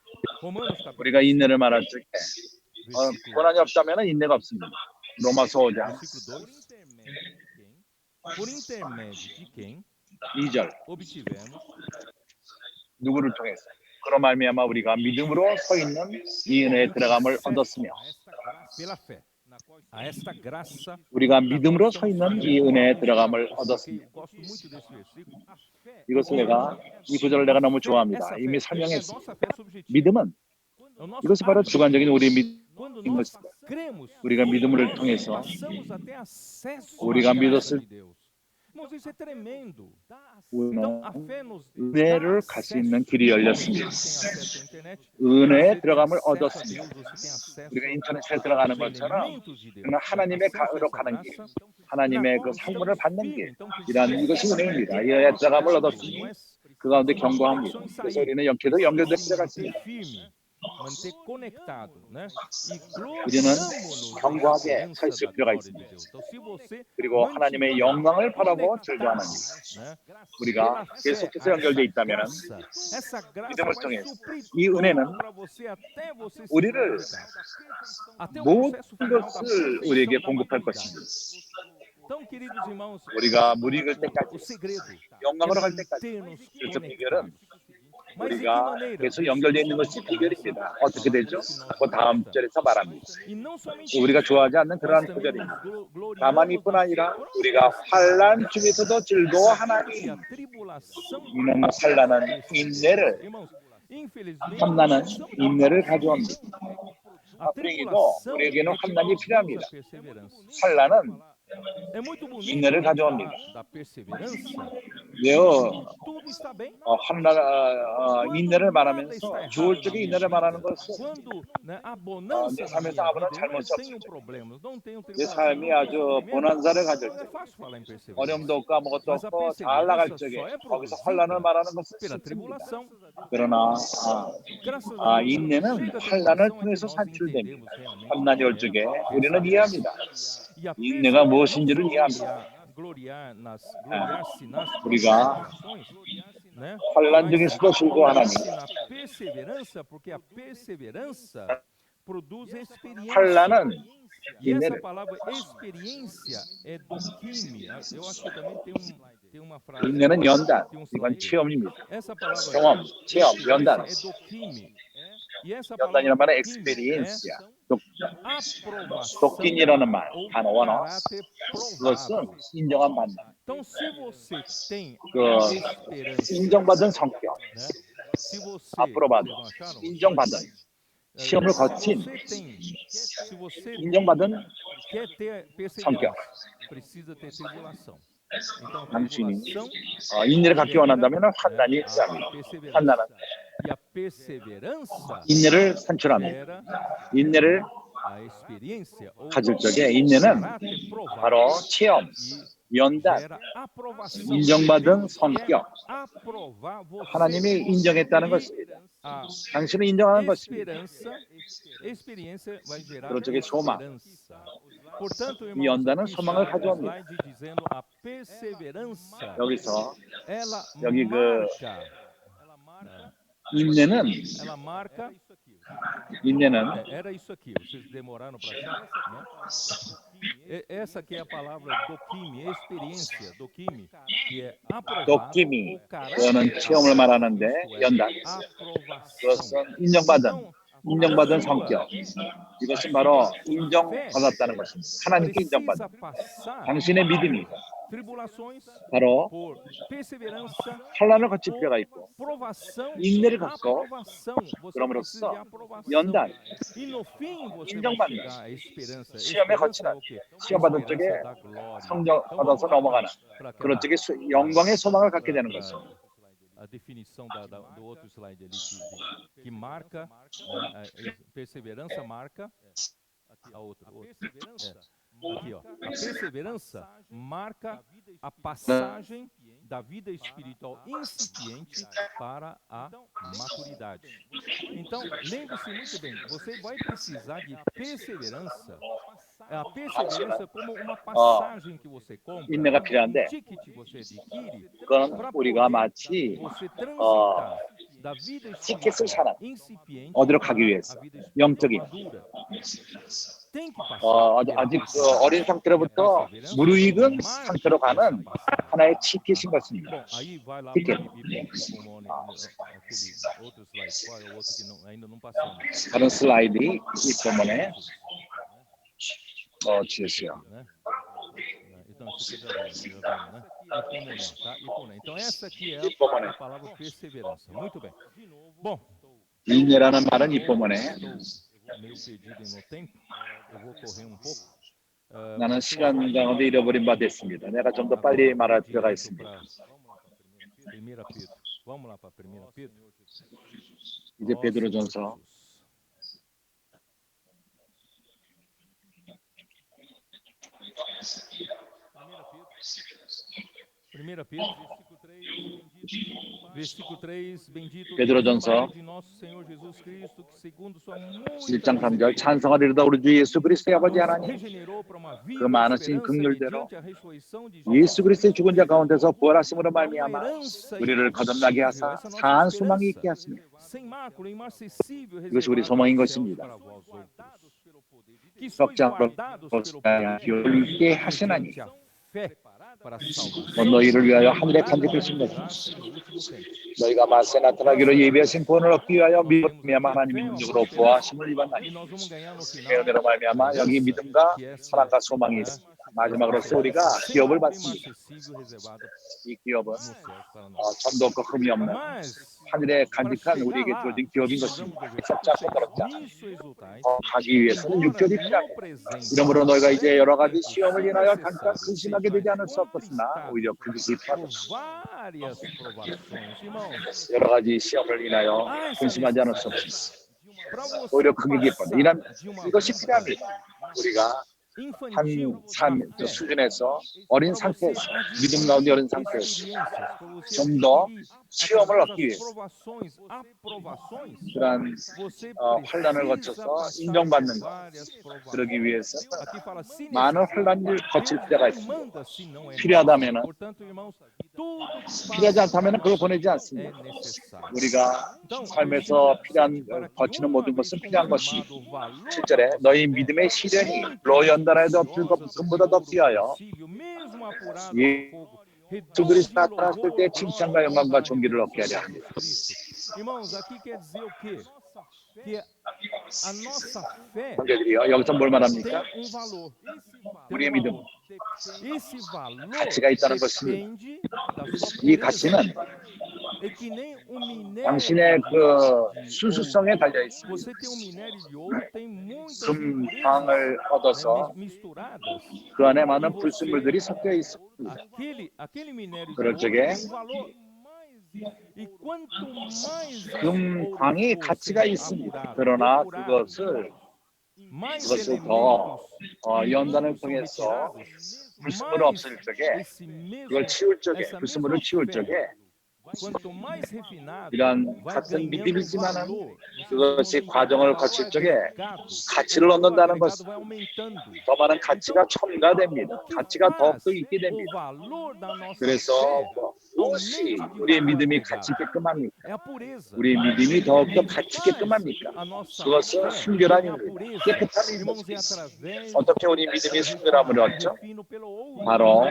Romanos capítulo 우리가 인내를 말할 적에 versículo, 고난이 없다면 인내가 없습니다. 로마서 5장 versículo 2, por intermédio de quem 2절 obtivemos 누구를 통해서? 그로 말미암아 우리가 믿음으로 서 있는 이 은혜에 들어감을 얻었으며 우리가 믿음으로 서 있는 이 은혜에 들어감을 얻었으며 이것을 이 구절을 내가 너무 좋아합니다. 이미 설명했습니다. 믿음은 이것이 바로 주관적인 우리의 믿음인 것입니다. 우리가 믿음을 통해서 우리가 믿었을 우리는 은혜를 갈 수 있는 길이 열렸습니다. 은혜에 들어감을 얻었습니다. 우리가 인터넷에 들어가는 것처럼 하나님의 가로 가는 길, 하나님의 그 상문을 받는 길, 이것이 은혜입니다. 이 은혜에 들어감을 얻었으니 그 가운데 경고합니다. 그래서 우리는 계속 연결되어 들어갔습니다. 우리는 견고하게 서 있을 필요가 있습니다. 그리고 하나님의 영광을 바라보고 절규하는 일. 우리가 계속해서 연결되어 있다면 믿음을 통해서 이 은혜는 우리를 모든 것을 우리에게 공급할 것입니다. 우리가 물 익을 때까지, 영광으로 갈 때까지. 그래서 비결은 우리가 계속 연결되어 있는 것이 비결입니다. 어떻게 되죠? 그 다음 절에서 말합니다. 우리가 좋아하지 않는 그러한 구절입니다. 다만 이뿐 아니라 우리가 환난 중에서도 즐거워하나니 이는 환난은 인내를, 환난은 인내를 가져옵니다. 불행히도 우리에게는 환난이 필요합니다. 환난은 인내를 가져옵니다. 인내를 말하면서 좋을 적에 인내를 말하는 것은 내 삶에서 아무런 잘못이 없을 때, 내 삶이 아주 bonanza를 가질 때, 어려움도 없고 아무것도 없고 잘 나갈 적에 거기서 환난을 말하는 것은 슬픕니다. 그러나 인내는 환난을 통해서 산출됩니다. 환난이 올 적에 우리는 이해합니다. 인내가 무엇인지를 이해합니다. 우리가 환난 중에서도 즐거워하나니 환난은 인내를, 인내는 연단, 이건 체험입니다. 경험, 체험, 연단. 연단이라는 말은 experience야. 독긴이라는 말, 단어 원어. 그것은 인정한 만남. 인정받은 성격, 앞으로 받은, 인정받은, 시험을 거친, 인정받은 성격. 당신이 인내를 갖기 원한다면 환난이 필요합니다. 환난은 인내를 산출합니다. 인내를 가질 적에 인내는 바로 체험, 연단, 인정받은 성격, 하나님이 인정했다는 것입니다. 당신을 인정하는 것입니다. 그런 적에 소망, 이 연단은 소망을 가져옵니다. 여기서 여기 인내는 era isso aqui. Vocês demoraram para achar, né? Essa aqui é a palavra dokimi, experiência, dokimi, que é aprovar. dokimi, 그거는 체험을 말하는데 연단. 그것은 인정받은 성격. 이것은 바로 인정받았다는 것입니다. 하나님께 인정받는 당신의 믿음이 바로 환난을 거칠 필요가 있고 인내를 갖고 그럼으로써 연단, 인정받는 시험에 거치는 시험받은 쪽에 성령 받아서 넘어가는 그런 쪽에 영광의 소망을 갖게 되는 것입니다. A definição do outro slide ali que marca, né, a perseverança marca a outra. Aqui, ó. A perseverança marca a passagem da vida espiritual incipiente para a maturidade. Então, lembre-se muito bem, você vai precisar de perseverança. A perseverança como uma passagem que você compra, 인내가 필요한데 그건 우리가 마치 티켓을 사는 어디로 가기 위해서 영적인 아직 어린 상태로부터 무르익은 상태로 가는 하나의 티켓인 것입니다. 티켓. 다른 슬라이드이 이번에 주세요. Então, isso aqui já vem, né? Hipomoné, tá? Hipomoné. Então, essa aqui é a palavra perseverança. Muito bem. Bom, 인내라는 말은 이뻐머네. estou meio perdido no tempo. Eu vou correr um pouco. 나는 시간 가운데 잃어버린 바 됐습니다. 내가 좀 더 빨리 말할 필요가 있습니다. Primeira Pedro. Vamos lá para Primeira Pedro. 이제 베드로전서 Primeira Pedro, versículo 3, bendito 베드로전서 de nosso Senhor Jesus Cristo, que segundo sua muita 1장 3절 찬송하리로다 우리 주 예수 그리스도의 아버지 하나님 regenerou para uma 그 viva 많으신 esperança 긍휼대로 mediante a ressurreição de 예수 그리스도의 죽은 자 가운데서 부활하심으로 uma 말미암아 herança 우리를 거듭나게 하사 essa nossa 사한 소망이 있게 esperança, 하시며 sem mácula, imacessível, 이것이 우리 reservada 소망인 nos céus 것입니다. para vós outros, que sois 적장으로 guardados pelo 거듭나게 poder 열게 하시나니 mediante a fé para a salvação 곧 너희를 위하여 하늘에 간직하신 것은 너희가 마세 나타나기로 예비하신 구원을 얻기 위하여 믿음이야마 하나님의 능력으로 부하심을 입었나니 배은혜로 말미암아 여기 믿음과 사랑과 소망이 있습니다. 마지막으로서 우리가 기업을 받습니다. 이 기업은 점도 없고 흠이 없는 하늘에 간직한 우리에게 주어진 기업인 것입니다. 썩지 않고 더럽지 않고 하기 위해서는 육절이 필요합니다. 이러므로 너희가 이제 여러 가지 시험을 인하여 잠깐 근심하게 되지 않을 수 없었으나 오히려 그것이 필요하다. 여러 가지 시험을 인하여 근심하지 않을 수 없습니다. 오히려 그게 기뻐. 이것이 필요합니다. 우리가 한 수준에서 어린 상태에서 믿음 가운데 어린 상태에서 좀 더 시험을 얻기 위해서 그러한 환난을 거쳐서 인정받는 것 그러기 위해서 많은 환난을 거칠 필요가 있습니다. 필요하다면은 필요하지 않다면은 그걸 보내지 않습니다. 우리가 삶에서 필요한 거치는 모든 것은 필요한 것이 7절에 너희 믿음의 시련이 로 연단에도 금보다 더 귀하여 예수 그리스도 나타났을 때 칭찬과 영광과 존귀를 얻게 하려 합니다. Irmãos, aqui quer dizer o quê? Que a nossa fé 형제들이요, 여기서 뭘 말합니까? tem um valor. 우리의 믿음, Esse valor 가치가 있다는 것입니다. depende da sua 이 pureza. 가치는 É que nem um minério 당신의 그 순수성에 달려 있습니다. Você tem um minério de ouro, tem muitas 금황을 얻어서 misturadas. 그 안에 많은 불순물들이 섞여 있습니다. Aquele minério de 그럴 ouro 적에 tem um valor. E quanto mais 금광이 가치가 있습니다. 그러나 그것을 더 연단을 통해서 불순물을 없앨 적에 그걸 치울 적에 불순물을 치울 적에 이런 같은 믿음이지만은 그것이 과정을 거칠 적에 가치를 얻는다는 것은 더 많은 가치가 첨가됩니다. 가치가 더욱더 있게 됩니다. 그래서 무엇이 우리의 믿음이 가치 있게끔 합니까? 우리의 믿음이 더욱더 가치 있게끔 합니까? 그것은 순결함입니다. 깨끗함입니다. 어떻게 우리 믿음이 순결함을 얻죠? 바로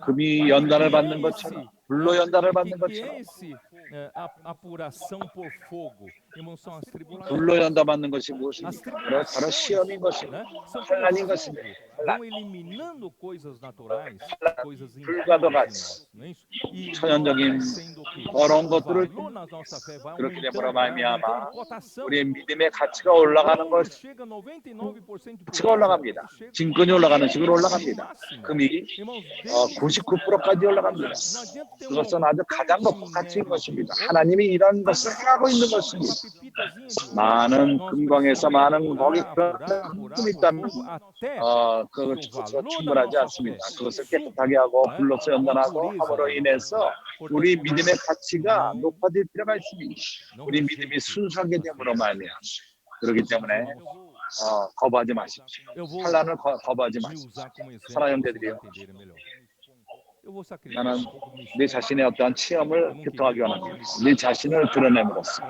금이 연단을 받는 것처럼 불로 연단을 받는 것처럼 불로 연단 받는 것이 무엇입니까? 바로 시험인 것입니다. 환난인 것입니다. 불과도 같이 천연적인 더러운 것들을 그렇게 되므로 말미암아 우리의 믿음의 가치가 올라가는 것 가치가 올라갑니다. 진권이 올라가는 식으로 올라갑니다. 금이 99%까지 올라갑니다. 그것은 아주 가장 높은 가치인 것입니다. 하나님이 이런 것을 행하고 있는 것입니다. 많은 금광에서 많은 거기 금이 있다면 그것은 충분하지 않습니다. 그것을 깨끗하게 하고 불로서 연단하고 함으로 인해서 우리 믿음의 가치가 높아질 필요가 있습니다. 우리 믿음이 순수하게 됨으로 말미암아 그렇기 때문에 거부하지 마십시오. 환난을 거부하지 마십시오. 사랑하는 형제들이요. 나는 내 자신의 어떠한 체험을 교통하기 원합니다. 내 자신을 드러냄으로써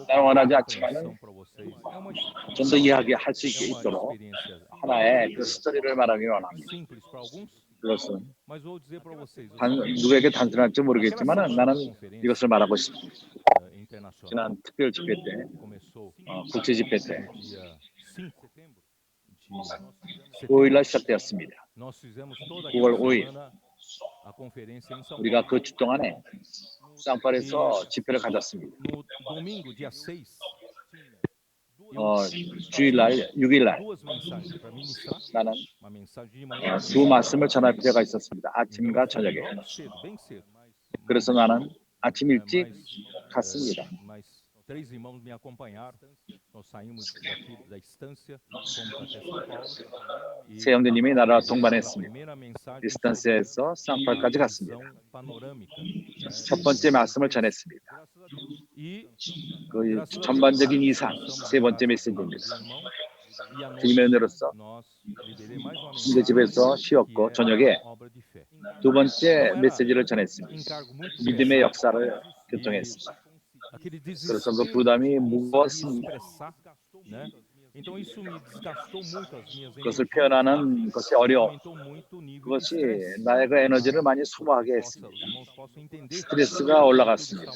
나는 원하지 않지만은 좀 더 이야기할 수 있도록 하나의 그 스토리를 말하기 원합니다. 그것은 누구에게 단순할지 모르겠지만 나는 이것을 말하고 싶습니다. 지난 특별 집회 때, 국제 집회 때 5일 날 시작되었습니다. 9월 5일 우리가 그 주 동안에 쌍파울에서 집회를 가졌습니다. 주일날, 6일날 나는 두 말씀을 전할 필요가 있었습니다. 아침과 저녁에. 그래서 나는 아침 일찍 갔습니다. 세 형제님이 나를 동반했습니다. 디스턴스에서 쌍파울까지 갔습니다. 첫 번째 말씀을 전했습니다. 그 전반적인 이상 세 번째 메시지입니다. 주님의 은혜로서 형제 집에서 쉬었고 저녁에 두 번째 메시지를 전했습니다. 믿음의 역사를 교통했습니다. 그래서 그 부담이 무거웠습니다. 그것을 표현하는 것이 어려워. 그것이 나의 그 에너지를 많이 소모하게 했습니다. 스트레스가 올라갔습니다.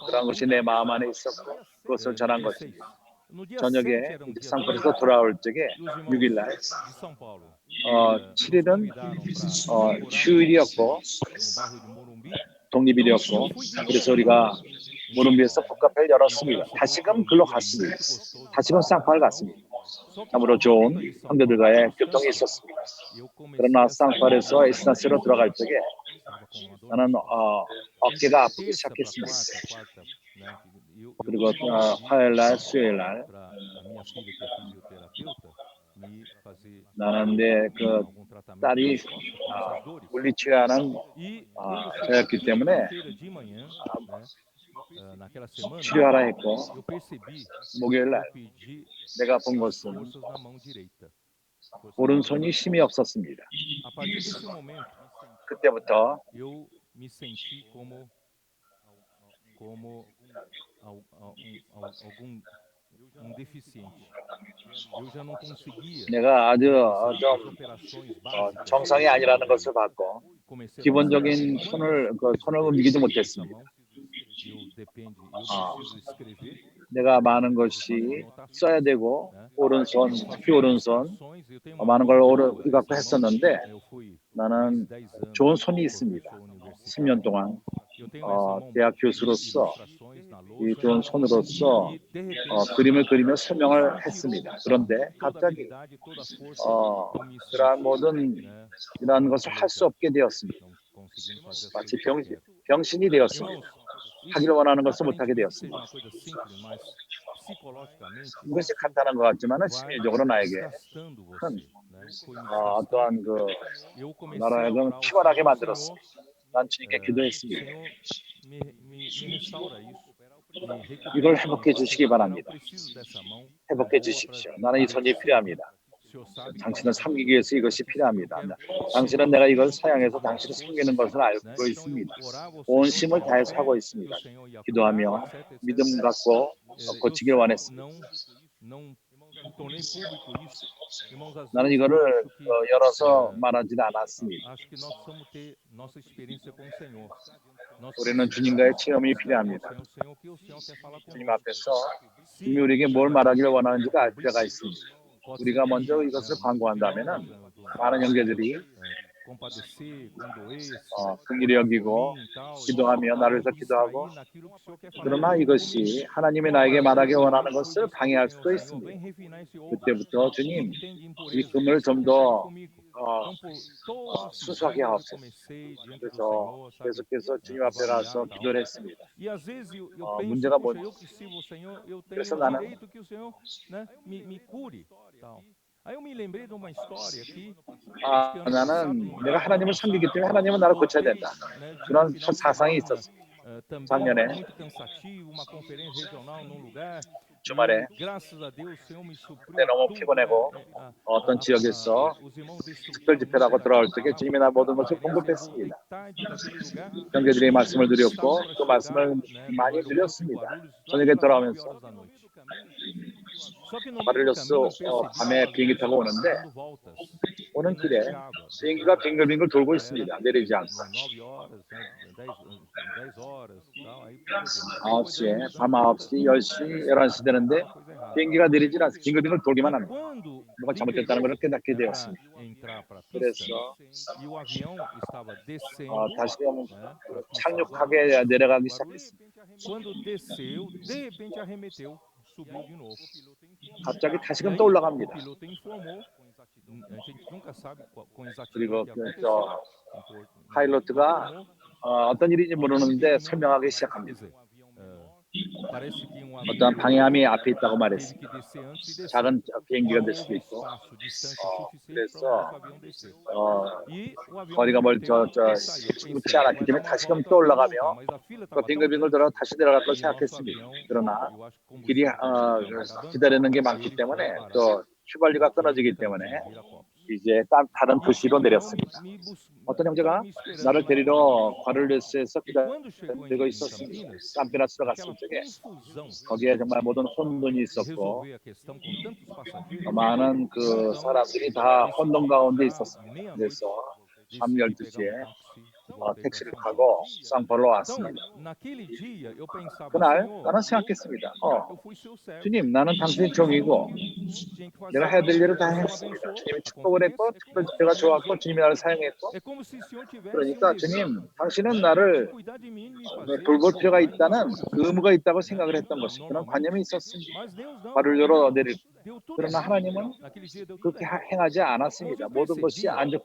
그런 것이 내 마음 안에 있었고 그것을 전한 것입니다. 저녁에 쌍파울에서 돌아올 적에 6일날 7일은 휴일이었고 독립일이었고 그래서 우리가 모름비에서 북카페를 열었습니다. 다시금 글로 갔습니다. 다시금 쌍파울 갔습니다. 참으로 좋은 형제들과의 교통이 있었습니다. 그러나 쌍파울에서 에스탄스로 들어갈 적에 나는 어깨가 아프기 시작했습니다. 그리고 화요일날, 수요일날 나는 내 그 딸이 물리치료하는 저였기 때문에 치료하라 했고 목요일날 내가 본 것은 오른손이 힘이 없었습니다. 그때부터 내가 아주 좀 정상이 아니라는 것을 봤고 기본적인 손을 움직이지 못했습니다. 내가 많은 것이 써야 되고 오른손, 특히 오른손 많은 걸 갖고 했었는데 나는 좋은 손이 있습니다. 10년 동안 대학 교수로서 이 좋은 손으로서 그림을 그리며 설명을 했습니다. 그런데 갑자기 그러한 모든 이러한 것을 할 수 없게 되었습니다. 마치 병신이 되었습니다. 하기를 원하는 것을 못하게 되었습니다. 이것이 간단한 것 같지만 심리적으로 나에게 큰 어떠한 그 나라를 피곤하게 만들었습니다. 난 주님께 기도했습니다. 이걸 회복해 주시기 바랍니다. 회복해 주십시오. 나는 이 손이 필요합니다. 당신을 섬기기 위해서 이것이 필요합니다. 당신은 내가 이걸 사용해서 당신을 섬기는 것을 알고 있습니다. 온 힘을 다해서 하고 있습니다. 기도하며 믿음 갖고 고치길 원했습니다. 나는 이거를 열어서 말하지는 않았습니다. 우리는 주님과의 체험이 필요합니다. 주님 앞에서 주님이 우리에게 뭘 말하기를 원하는지가 알 필요가 있습니다. 우리가 먼저 이것을 광고한다면 많은 형제들이 긍휼히 여기고 기도하며 나를 위해서 기도하고 그러나 이것이 하나님이 나에게 말하기 원하는 것을 방해할 수도 있습니다. 그때부터 주님 이 금을 좀 더 순수하게 하옵소서. 그래서 계속해서 주님 앞에 가서 기도를 했습니다. 문제가 뭔지. 그래서 나는 나는 내가 하나님을 섬기기 때문에 하나님은 나를 고쳐야 된다. 그런 사상이 있었습니다. 작년에 주말에 graças a Deus, o Senhor me supriu 그때 너무 tudo, 피곤하고 어떤 지역에서 os irmãos 특별 destrutivos 집회라고 들어올 적에 주님이 나 모든 것을 eu voltei 공급했습니다. tarde daquele lugar. 형제들이 말씀을 Estavam 드렸고 para 그 chegar, 말씀을 né, do 많이 aeroporto em 드렸습니다. Guarulhos lá 저녁에 pelas 9 돌아오면서 horas da noite. Só que no meio do 바를로스 caminho eu percebi que 밤에 o 비행기 avião 타고 estava 오는데 dando voltas e 오는 não 길에 chegava. 비행기가 빙글빙글 돌고 Já era 있습니다. 내리지 않고 9 horas, né, 10 horas, tal. Aí, por exemplo, foi 9시에 밤 dando conta, 9시, 10시, 11시 되는데 alguma coisa errada. 비행기가 내리질 않습니다. 빙글빙글 돌기만 E 합니다. quando 뭐가 잘못됐다는 liberou, 걸 깨닫게 né, para 되었습니다. entrar para a pista 그래서 e o avião estava descendo, 다시금 né, para a pista de 착륙하게 내려가기 Guarulhos, 시작했습니다. quando desceu, de repente arremeteu, subiu de novo. 갑자기 E 다시금 aí 또 o 올라갑니다. piloto informou, a gente nunca sabe com exatidão 그리고 o que aconteceu. 저 파일로트가 Informou, 어떤 일인지 모르는데 설명하기 quer 시작합니다. dizer, parece que um 어떤 avião 방해함이 앞에 있다고 teve 말했습니다. que descer antes de descer. 작은 비행기가 Não 될 수도 houve 있고 espaço, distância suficiente para o 그래서 nosso avião descer. E o avião 거리가 arremeteu 저 e saiu. Eu 그렇지 pensei, 않았기 vai dar 때문에 uma 다시금 volta 또 e 올라가며 voltar, mas a fila 또 estava tão 빙글빙글 grande 돌아 다시 내려갈 걸 e nosso 생각했습니다. avião, 그러나 eu acho que o 길이 combustível do avião estava acabando, 기다리는 게 e 많기 ele foi 때문에 parar 또 휘발유가 aqui 끊어지기 em 때문에 Campinas, Viracopos. 이제 다른 E 도시로 o irmão 내렸습니다. 어떤 estava 형제가 me esperando 나를 lá em 데리러 Campinas. 과를레스에서 E quando chegou 기다리고 em 있었습니다. Campinas, 깜피나스로 갔을 aquela 적에 confusão 거기에 정말 de 모든 혼돈이 있었고 resolver a questão com tantos passageiros, 많은 그 então 사람들이 다 혼돈 decidi 가운데 já 있었습니다. meia-noite, 그래서 밤 decidi pegar 12시에 táxi e voltei para 택시를 São Paulo. 타고 상포로 Então, 왔습니다. naquele dia eu pensava, 그날 Senhor, 나는 생각했습니다. eu fui seu servo. 주님, 나는 당신의 Fiz o 종이고 que tinha que 내가 fazer. 해야 될 일을 다 O Senhor 했습니다. abençoou 주님이 a 축복을 했고 conferência. 특별 집회가 좋았고 주님이 나를 사용했고 É como se o Senhor tivesse 그러니까 dever 주님, 당신은 de 나를 cuidar de mim, me fazer 돌볼 필요가 voltar em 있다는 Guarulhos, 의무가 있다고 né? 생각을 했던 것이 그런 관념이 Normalmente. 있었습니다. Mas Deus não. 바를로로 내릴 Deu tudo 그러나 errado. 하나님은 Naquele dia deu tudo 그렇게 errado. 행하지 Mas 않았습니다. eu 모든 것이 percebi 안 que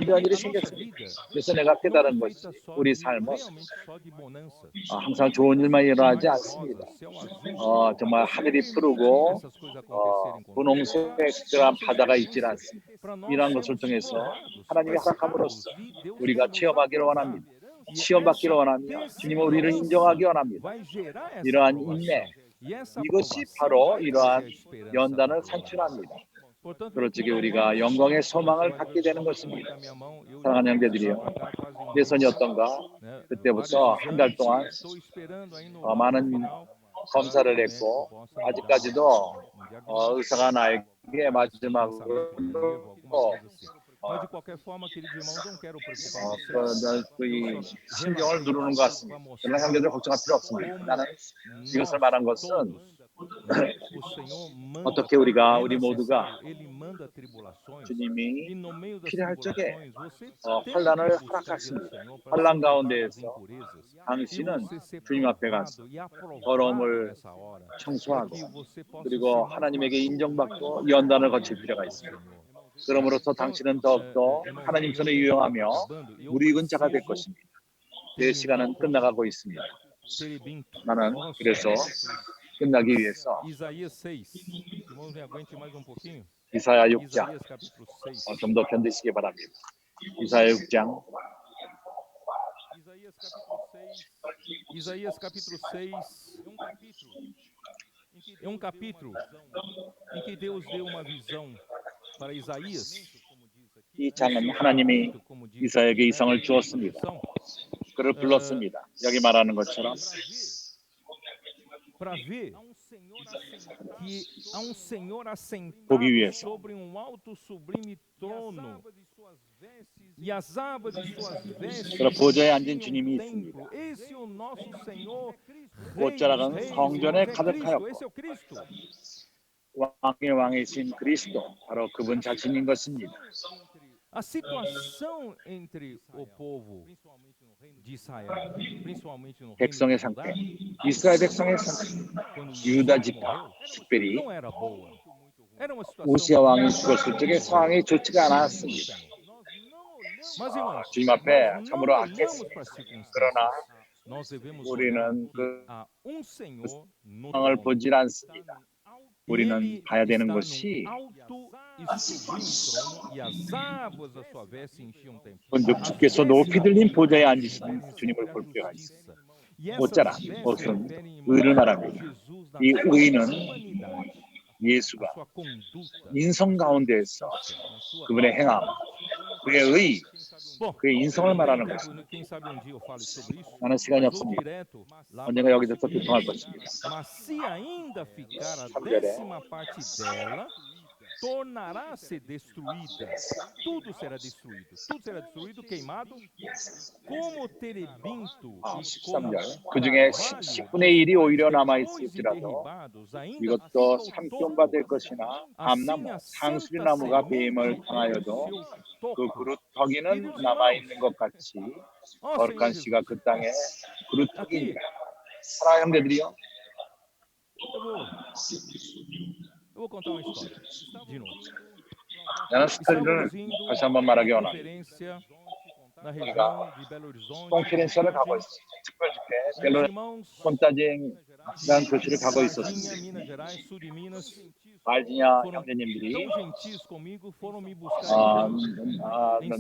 좋은 일이 a nossa 생겼습니다. vida 그래서 내가 não é 깨달은 것이 feita só 우리 de 삶은 realmente só de bonanças. 항상 Não é 좋은 feita 일만 só de 일어나지 mar 않습니다. rosa, céu azul. 정말 O Senhor 하늘이 permite 푸르고 essas coisas acontecerem conosco 분홍색들한 para 바다가 있질 않습니다. para nós 이러한 것을 sermos 통해서 provados, 하나님이 testados 허락함으로써 e Deus 우리가 quer nos 체험하기를 aprovar. 원합니다. E 시험받기를 essa 원하며 주님은 우리를 인정하기 perseverança 원합니다. vai gerar essa 이러한 aprovação. 인내, E essa 이것이 aprovação 바로 vai trazer a 이러한 esperança 연단을 da glória. 산출합니다. Portanto, 그럴 meus 적에 queridos 우리가 irmãos, 영광의 você 소망을 vai 갖게 ver 되는 como 것입니다. a minha mão, eu 사랑하는 já 형제들이요, para cá quase um 내 손이 mês, 어떤가? né? 그때부터 Vários 한 달 exames, 동안 estou esperando aí no 많은 final 검사를 para que o médico 했고 possa me dar 아직까지도 um diagnóstico, 의사가 나에게 pensamento negativo, alguma 마지막으로 coisa assim. Mas de qualquer forma, queridos irmãos, não quero preocupar vocês. 이 Eu só 신경을 relatei 누르는 것 isso para 같습니다. 그러나 mostrar 형제들 걱정할 필요 없습니다. como 나는 nós 이것을 말한 것은 todos, né, o Senhor manda, 어떻게 우리가 é 우리 모두가 necessário, Ele manda tribulações, 주님이 e no meio das 필요할 적에 tribulações, você tem 환란을 que buscar diante do 허락하십니다. Senhor para se 환란 limpar das 가운데에서 impurezas, e 당신은 você ser 주님 앞에 가서 provado e aprovado 더러움을 nessa hora, para 청소하고 que você possa 그리고 ser mais 하나님에게 maduro, mais 인정받고 연단을 거칠 maduro 필요가 no 있습니다. Senhor. 그러므로써 Então, 당신은 더욱더 irmãos, 하나님 meu 손에 tempo 유용하며 está acabando e eu 무르익은 자가 될 preciso 것입니다. 내 시간은 끝나가고 있습니다. terebinto. 나는 Só 그래서 Jesus. 끝나기 위해서 Isaías 6. Irmãos, me aguente mais um pouquinho. 이사야 6장 Isaías capítulo 6. 좀 더 견디시기 바랍니다. 이사야 6장 Isaías capítulo 6 é um capítulo em que Deus deu uma visão para Isaías. 이 장은 하나님이 이사야에게 이상을 주었습니다. 그를 불렀습니다. 여기 말하는 것처럼 para ver que há um Senhor assentado 보기 위해서 sobre alto sublime trono e as abas de suas vestes 그런 보좌에 앉은 enchiam 주님이 o templo. 있습니다. Esse é o nosso Senhor, 옷자락은 Rei dos Reis, 성전에 é Cristo, 가득하였고 esse é o Cristo. 왕의 왕이신 그리스도 바로 그분 자신인 것입니다. A situação entre o povo de Israel, principalmente no reino 백성의 de Judá, 상태, 이스라엘 백성의 상태, quando 유다 Uzias 지파 morreu, 특별히 não era boa. Era uma 우시아 situação 왕이 죽었을 적에 상황이 좋지가 않았습니다. Mas irmãos, 주님 앞에 nós 참으로 não olhamos 악했습니다. para as circunstâncias. 그러나 Nós devemos 우리는 olhar que 그 há um Senhor no 상황을 trono. 보질 않습니다. 우리는 Ele 봐야 되는 está 것이 num alto e sublime trono e as águas da sua veste enchiam o templo. 주께서 높이 들린 보좌에 앉으신 주님을 볼 필요가 있습니다. E essas 옷자락, vestes 옷은 referem 의를 muito 말합니다. Jesus 이 의인은 예수가 인성 가운데에서 그분의 행함, 그의 의, 그의 인성을 말하는 것입니다. 나는 시간이 없습니다. 언젠가 여기서 또 비통할 것입니다. 3절에 tornará-se destruída. Tudo será destruído. Tudo será destruído, queimado, como terebinto e como 13절. 그 중에 10분의 1이 오히려 남아있을지라도 이것도 삼켜받을 것이나 암나무, 상수리 나무가 뱀을 당하여도 그 그루터기는 남아있는 것 같이 거룩한 씨가 그 땅에 그루터기니라. 사랑하는 형제들이요. Eu vou contar uma história, de novo. 나는 스토리를 다시 한번 말하기 원합니다. Na região de Belo Horizonte, 컨페런스를 가고 있었어요. 특별집회, 벨로 콘타쟁이라는 교실을 가고 있었습니다. Minas Gerais, sul de Minas, 발지냐 foram 형제님들이 tão gentis comigo, foram me buscar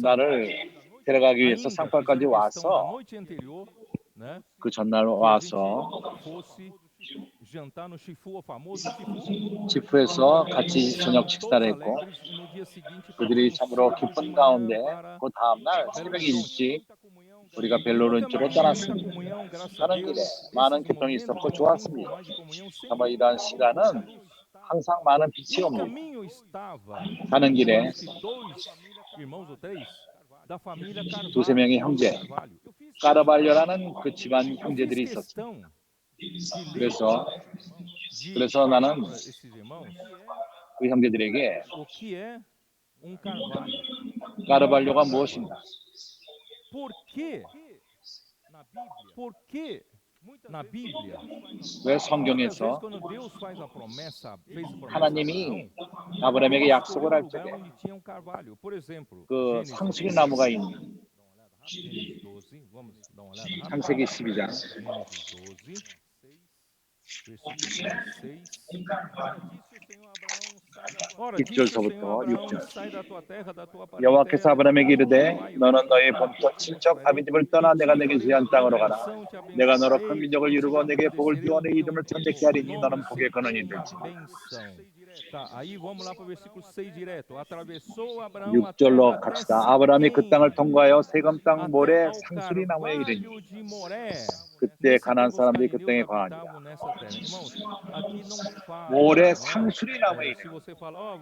나를 데려가기 위해서 상파까지 da 와서 noite anterior, né? 그 전날 Que a 와서 gente fosse jantar no Chifu, o famoso Chifu. 지프에서 같이 저녁 Todos 식사를 했고 alegres, e no dia seguinte 그들이 partimos 참으로 cedo de 기쁜 manhã 가운데 para 그 다음날 Belo 새벽 Horizonte. 일찍 Muita comunhão, 우리가 벨로른쪽으로 muita 떠났습니다. comunhão, graças a 가는 길에 Deus. 많은 Esses 교통이 momentos 있었고 de 좋았습니다. informais de comunhão 아마 sempre 이러한 estavam 시간은 항상 많은 빛이 E no 옵니다. caminho estava, 가는 길에 acho que 2 irmãos ou 3 da família 두세 Carvalho. 명의 형제, Carvalho. 까르발료라는 그 집안 Eu fiz 형제들이 있었습니다. questão de ler, 그래서 나는 para esses irmãos 그 형제들에게 o que é Carvalho. 까르발료가 무엇인가? Por que na Bíblia, 왜 muitas vezes 성경에서 quando Deus faz a promessa, fez a promessa a 하나님이 Abraão, 아브라함에게 ele 약속을 escolheu 할 um lugar 적에 onde tinha Carvalho. Por exemplo, 그 Gênesis 상수리 나무가 있는 Gênesis 12, vamos dar uma olhada rápido. 창세기 12장 Gênesis 12, versículo 16. Ora, disse o Senhor a Abraão, sai da tua terra, da tua 여호와께서 parentela, 아브라함에게 이르되 vai, eu 너는 너의 te 본토 친척 아비집을 떠나 내가 내게 지한 땅으로 가라. 내가 너로 큰 민족을 이루고 내게 복을 주어 내 이름을 천대케 하리니 너는 복의 근원이 될지. Tá, aí vamos lá para o versículo 6 direto. Atravessou Abraão a 6절로 terra até 갑시다. 아브라함이 그 땅을 Siquém, 통과하여 세금 땅 até 모래 ao 상수리 나무에 이르니 carvalho de Moré. 그때 Nesse 가나안 tempo os 사람들이 그 땅에 cananeus 거하니라. habitavam nessa terra. Irmãos, aqui não fala, 모래 né? 상수리 나무에 Se 이르니 você fala,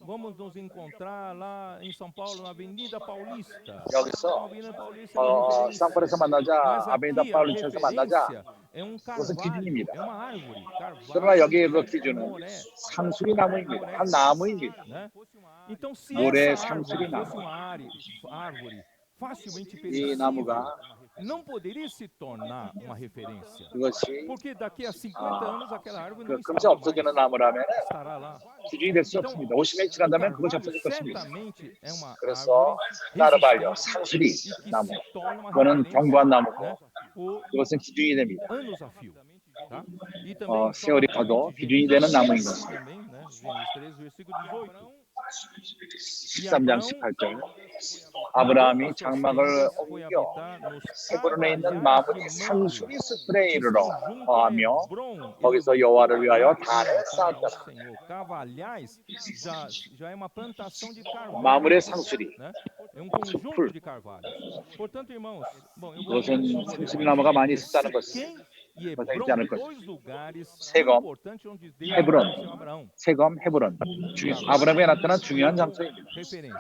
vamos nos encontrar lá em São Paulo, na Avenida Paulista. 여기서 Avenida Paulista é uma referência. 쌍포에서 만나자 Mas 아베니다 aqui a 파울리처에서 만나자 referência é um 그것은 carvalho, 기준입니다. é uma árvore. 그러나 Carvalho 여기에 그 de 기준은 Moré. 상수리 나무입니다. 한 나무입니다. Né? Então, se 모래 essa 상수리 árvore 나무. fosse uma árvore facilmente 이 perecível, 나무가 não poderia se tornar uma referência. 그것이 Porque daqui a 50 anos aquela árvore não 그 금세 estará 없어지는 mais, 나무라면 estará lá. 기준이 될 수 Então, 없습니다. 50년이 o 지난다면 그것이 carvalho 없어질 것입니다. certamente é uma 그래서 árvore 까르발료, resistente 상수리 e que 나무, se torna uma 그거는 referência, 견고한 나무고 né, por 그것은 기준이 됩니다. anos a fio. Tá? E também, só 세월이 가도 rapidamente, 기준이 되는 나무인 Gênesis 것입니다. também, né? Gênesis 13, versículo 18. 13장 18절 아브라함이 장막을 옮겨 헤브론에 있는 마무리 상수리 숲에 이르러 거하며 거기서 여호와를 위하여 단을 쌓았더라. Carvalhais já é uma plantação de carvalho, 마무리 상수리 né? É um conjunto de carvalhos. Portanto, irmãos, bom, eu vou 그것은 상수리 나무가 많이 있었다는 것을 Siquém e 그것은 잊지 Hebron, 않을 것입니다. dois lugares 세검, importantes onde Deus 헤브론, apareceu a Abraão. 세검, 헤브론 아브라함에 나타난 중요한 장소입니다. Referência.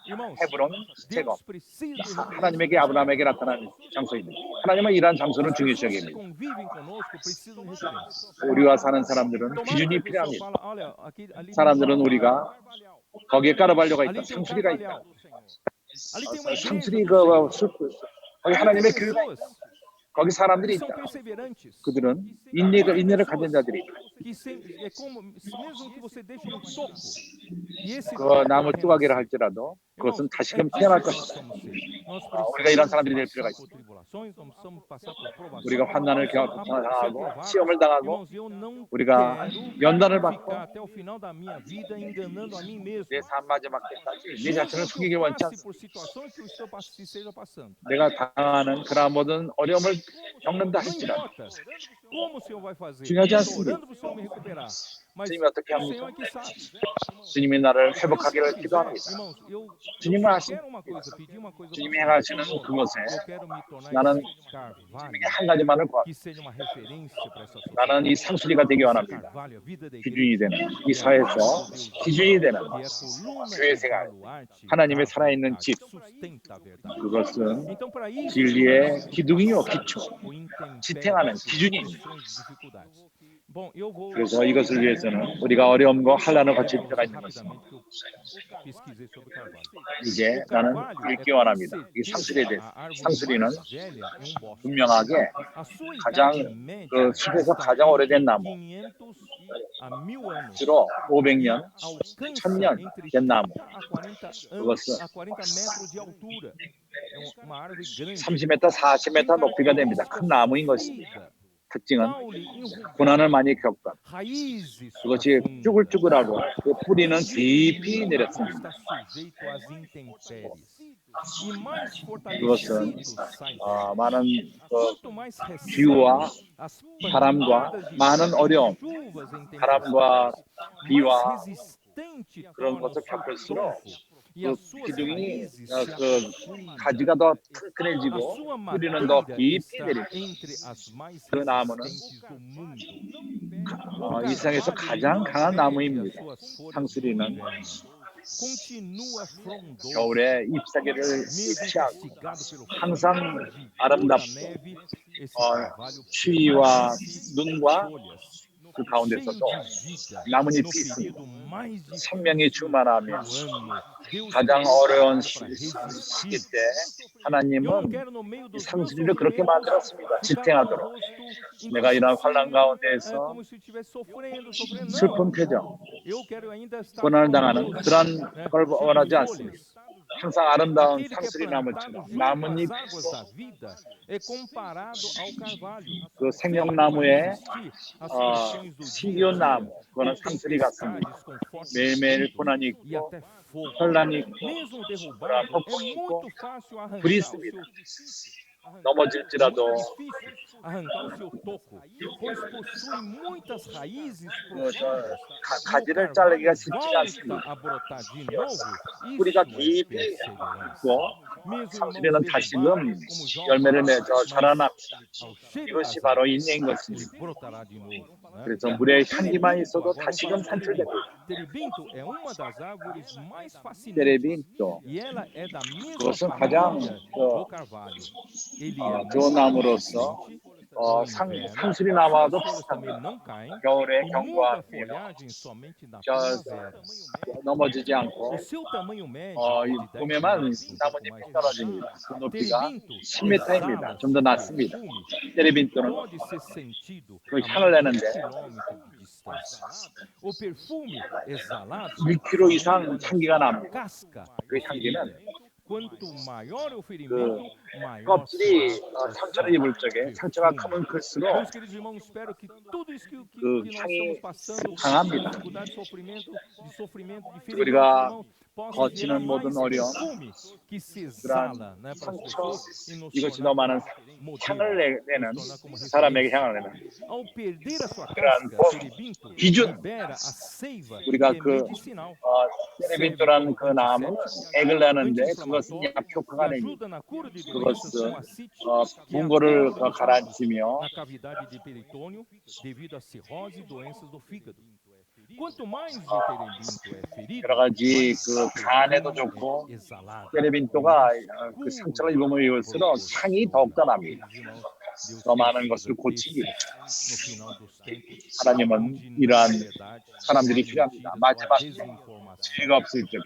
Irmãos, 헤브론, 세검 Deus precisa de 하나님에게 아브라함에게 나타난 장소입니다. 하나님은 이러한 장소를 중요시 pessoas que 여깁니다. convivem conosco precisam de referência. 우리와 사는 사람들은 Tomara que 기준이 a pessoa 필요합니다. fala, olha, ali 사람들은 tem um 우리가 거기에 까르발료가 있다, ali tem um 상수리가 있다. carvalhal. Ali tem uma igreja 상수리 do Senhor. 그 숲, 거기 Ali tem 하나님의 교회가 pessoas 있다. 거기 사람들이 que são 있다. perseverantes. 그들은 Ali tem 인내를 pessoas 가진 자들이 있다. que é como mesmo que você deixe um toco e esse 그 toco 나무 vai 뚜가기를 renascer. 할지라도 그것은 다시금 태어날 것이다. 우리가 이런 사람들이 될 필요가 있습니다. 우리가 환난을 당하고 시험을 당하고 우리가 연단을 받고 내 삶 마지막 때까지 내 자신을 속이기 원치 않습니다. 내가 당하는 그러한 모든 어려움을 겪는다 할지라도 중요하지 않습니다. 주님이 어떻게 합니까? 주님이 나를 회복하기를 기도합니다. 주님은 아십니다. 주님이 행하시는 그것에 나는 주님에게 한 가지만을 구합니다. 나는 이 상수리가 되기 원합니다. 기준이 되는 이 사회에서 기준이 되는 교회 생활, 하나님의 살아있는 집, 그것은 진리의 기둥이요 기초, 지탱하는 기준입니다. 그래서 이것을 위해서는 우리가 어려움과 환난을 거칠 필요가 있는 것입니다. 이제 나는 읽기 원합니다. 이 상수리에 대해서. 상수리는 분명하게 가장 그 숲에서 가장 오래된 나무, 주로 500년, 1000년 된 나무. 그것은 30m, 40m 높이가 됩니다. 큰 나무인 것입니다. 특징은 고난을 많이 겪은 그것이 쭈글쭈글하고 그 뿌리는 깊이 내렸습니다. 그것은 많은 기후와 바람과 많은 어려움, 바람과 비와 그런 것을 겪을수록 그 기둥이 그 가지가 더 튼튼해지고 뿌리는 더 깊이 내립니다. 그 나무는 이 세상에서 가장 강한 나무입니다. 상수리는 겨울에 잎사귀를 잃지 않고 항상 아름답고 추위와 눈과 그 가운데서도 나뭇잎이 있습니다. 생명이 충만하며 가장 어려운 시기 때 하나님은 이 상수리를 그렇게 만들었습니다. 지탱하도록. 내가 이런 환난 가운데에서 슬픈 표정, 고난을 당하는 그런 걸 원하지 않습니다. 항상 아름다운 상수리 나무처럼 나뭇잎 그 생명나무의 신기한 나무, 그거는 상수리 같습니다. 매일매일 고난이 있고 혼란이 있고 폭풍이 있고 불이 있습니다. 넘어질지라도 가지를 자르기가 쉽지가 않습니다. 뿌리가 깊이 있고 상수리는 다시금 열매를 맺어 자라납니다. 이것이 바로 인내인 것입니다. 그래서 물의 향기만 있어도 다시금 산출됩니다. 테레빈토, 그것은 가장 좋은 나무로서 상수리 나무와도 비슷합니다. 겨울에 경과하며 넘어지지 않고 봄에만 나뭇잎이 떨어집니다. 그 높이가 10m입니다. 좀 더 낮습니다. 테레빈토는 그 향을 내는데 1km 이상 향기가 납니다. 그 향기는 그 껍질이 상처를 입을 적에 상처가 크면 클수록 그 향이 강합니다. 우리가 거치는 모든 어려움, 그러한 상처, 이것이 더 많은 향을 내는 사람에게 향을 내는 그러한 기준, 우리가 그 테레빈토라는 그 나무는 액을 내는데 그것은 약효과가 아닙니다. 그것은 분고를 가라앉히며 여러 가지 그 간에도 좋고 테레빈토가 그 상처를 입으면 입을수록 향이 더욱더 납니다. 더 많은 것을 고치기. 하나님은 이러한 사람들이 필요합니다. 마지막 죄가 없을 때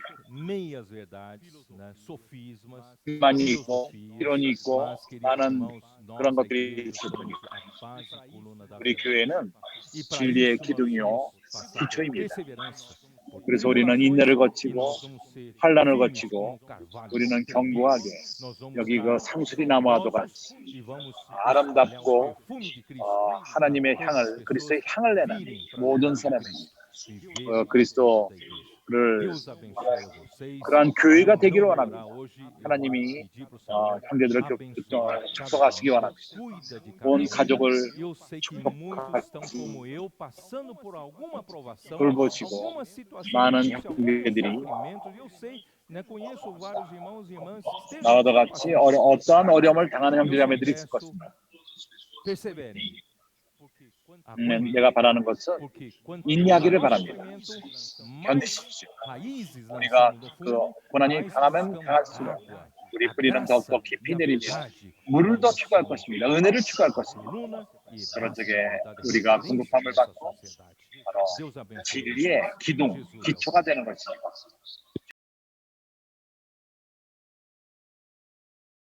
불만이 있고 이론이 있고 많은 그런 것들이 있을 뿐이고 우리 교회는 진리의 기둥이요 기초입니다. 그래서 우리는 인내를 거치고 환란을 거치고 우리는 견고하게 여기 그 상수리 나무와도 같이 아름답고 하나님의 향을, 그리스도의 향을 내는 모든 사람이 그리스도를 그러한 교회가 되기를 원합니다. 하나님이 형제들을 축복하시기 원합니다. 온 가족을 축복하시고 돌보시고 많은 형제들이 나와도 같이 어떠한 어려움을 당하는 형제자매들이 있을 것입니다. 내가 바라는 것은 인내하기를 바랍니다. 견디십시오. 우리가 그 고난이 강하면 강할수록 우리 뿌리는 더욱더 깊이 내리며 물을 더 추구할 것입니다. 은혜를 추구할 것입니다. 그런 적에 우리가 공급함을 받고 바로 진리의 기초가 되는 것입니다.